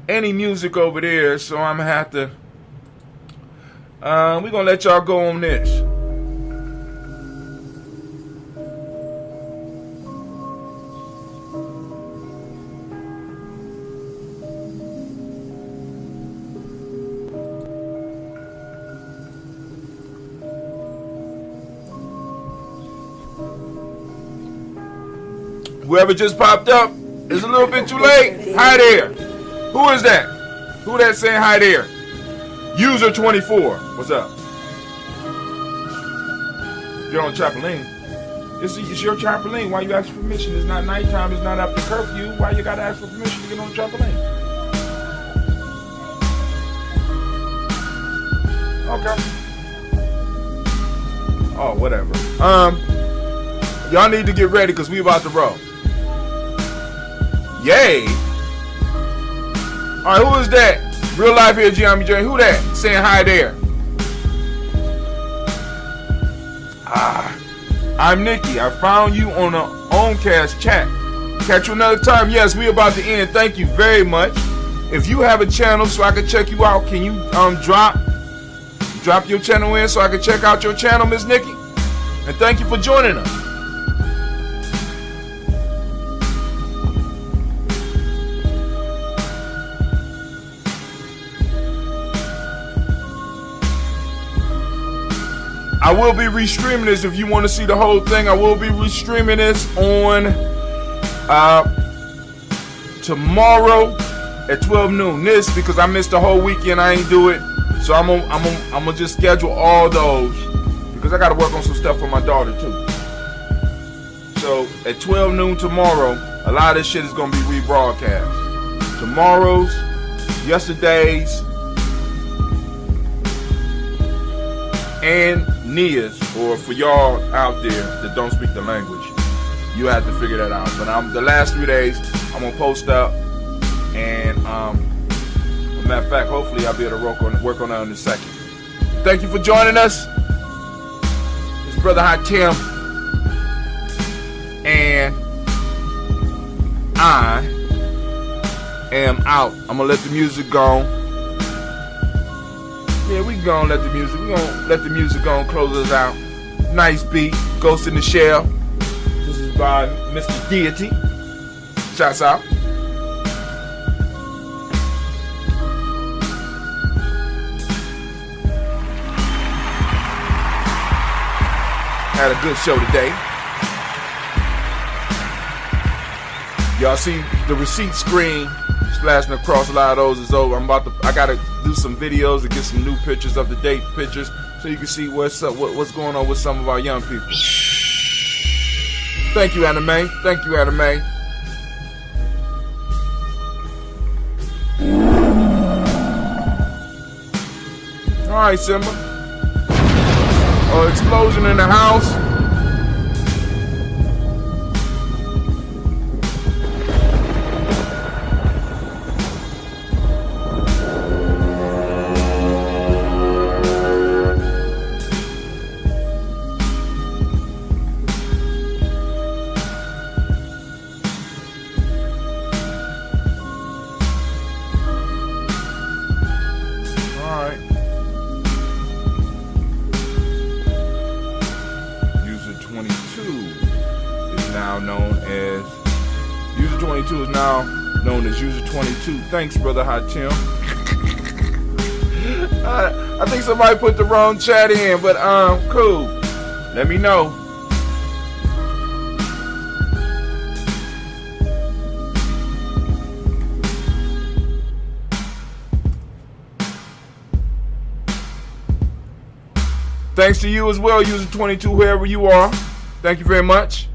any music over there, so I'm going to have to. We're going to let y'all go on this. Whoever just popped up is a little bit too late. Hi there. Who is that? Who that saying hi there? User 24. What's up? You're on trampoline. It's your trampoline. Why you ask for permission? It's not nighttime. It's not after curfew. Why you gotta ask for permission to get on the trampoline? Okay. Oh, whatever. Y'all need to get ready because we about to roll. Yay! Alright, who is that? Real life here, Giami J. Who that? Saying hi there. I'm Nikki. I found you on the Oncast chat. Catch you another time. Yes, we about to end. Thank you very much. If you have a channel so I can check you out, can you drop your channel in so I can check out your channel, Miss Nikki? And thank you for joining us. I will be restreaming this if you want to see the whole thing. I will be restreaming this on tomorrow at 12 noon. This because I missed the whole weekend. I ain't do it. So I'm gonna just schedule all those because I got to work on some stuff for my daughter too. So at 12 noon tomorrow, a lot of this shit is going to be rebroadcast. Tomorrow's, yesterday's, and Nia's, or for y'all out there that don't speak the language, you have to figure that out. But the last 3 days, I'm going to post up, and as a matter of fact, hopefully I'll be able to work on that in a second. Thank you for joining us. It's Brother Hot Tim, and I am out. I'm gonna let the music go. Yeah, we gonna let the music go and close us out. Nice beat, Ghost in the Shell. This is by Mr. Deity. Shouts out. Had a good show today. Y'all see the receipt screen splashing across. A lot of those is over. I gotta do some videos to get some new pictures, up to date pictures, so you can see what's up, what's going on with some of our young people. Thank you, Anime. Thank you, Anime. All right, Simba. Explosion in the house. Known as User 22. Thanks, Brother Hot Tim. I think somebody put the wrong chat in, but cool. Let me know. Thanks to you as well, User 22, wherever you are. Thank you very much.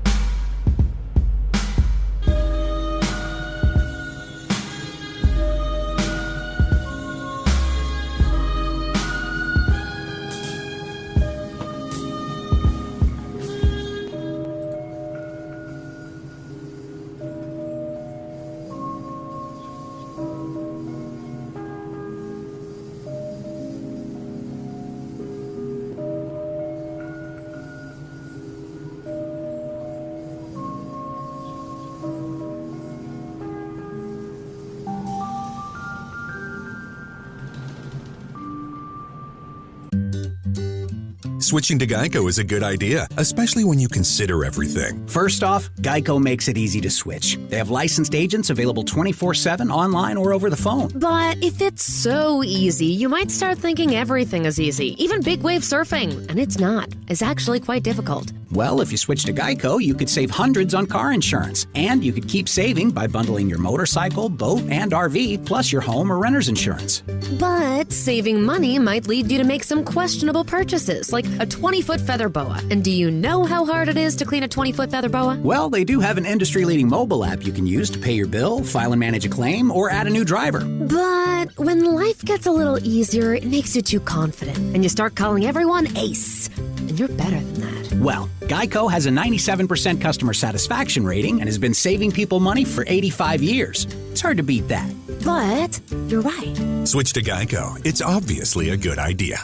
Switching to Geico is a good idea, especially when you consider everything. First off, Geico makes it easy to switch. They have licensed agents available 24/7 online or over the phone. But if it's so easy, you might start thinking everything is easy, even big wave surfing. And it's not. It's actually quite difficult. Well, if you switch to Geico, you could save hundreds on car insurance. And you could keep saving by bundling your motorcycle, boat, and RV, plus your home or renter's insurance. But saving money might lead you to make some questionable purchases, like a 20-foot feather boa. And do you know how hard it is to clean a 20-foot feather boa? Well, they do have an industry-leading mobile app you can use to pay your bill, file and manage a claim, or add a new driver. But when life gets a little easier, it makes you too confident, and you start calling everyone ace. And you're better than that. Well, Geico has a 97% customer satisfaction rating and has been saving people money for 85 years. It's hard to beat that. But you're right. Switch to Geico. It's obviously a good idea.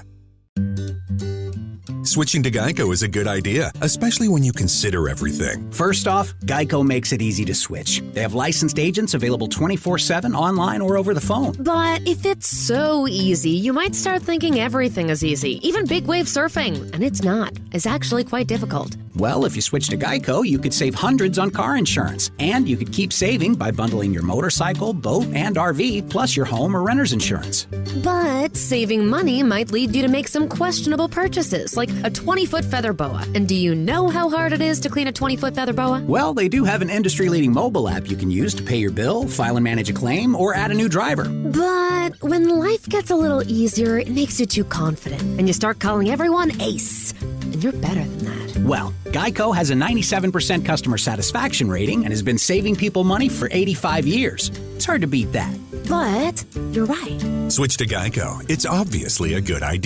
Switching to Geico is a good idea, especially when you consider everything. First off, Geico makes it easy to switch. They have licensed agents available 24/7 online or over the phone. But if it's so easy, you might start thinking everything is easy, even big wave surfing. And it's not. It's actually quite difficult. Well, if you switch to Geico, you could save hundreds on car insurance. And you could keep saving by bundling your motorcycle, boat, and RV, plus your home or renter's insurance. But saving money might lead you to make some questionable purchases, like a 20-foot feather boa. And do you know how hard it is to clean a 20-foot feather boa? Well, they do have an industry-leading mobile app you can use to pay your bill, file and manage a claim, or add a new driver. But when life gets a little easier, it makes you too confident, and you start calling everyone ace. And you're better than that. Well, Geico has a 97% customer satisfaction rating and has been saving people money for 85 years. It's hard to beat that. But you're right. Switch to Geico. It's obviously a good idea.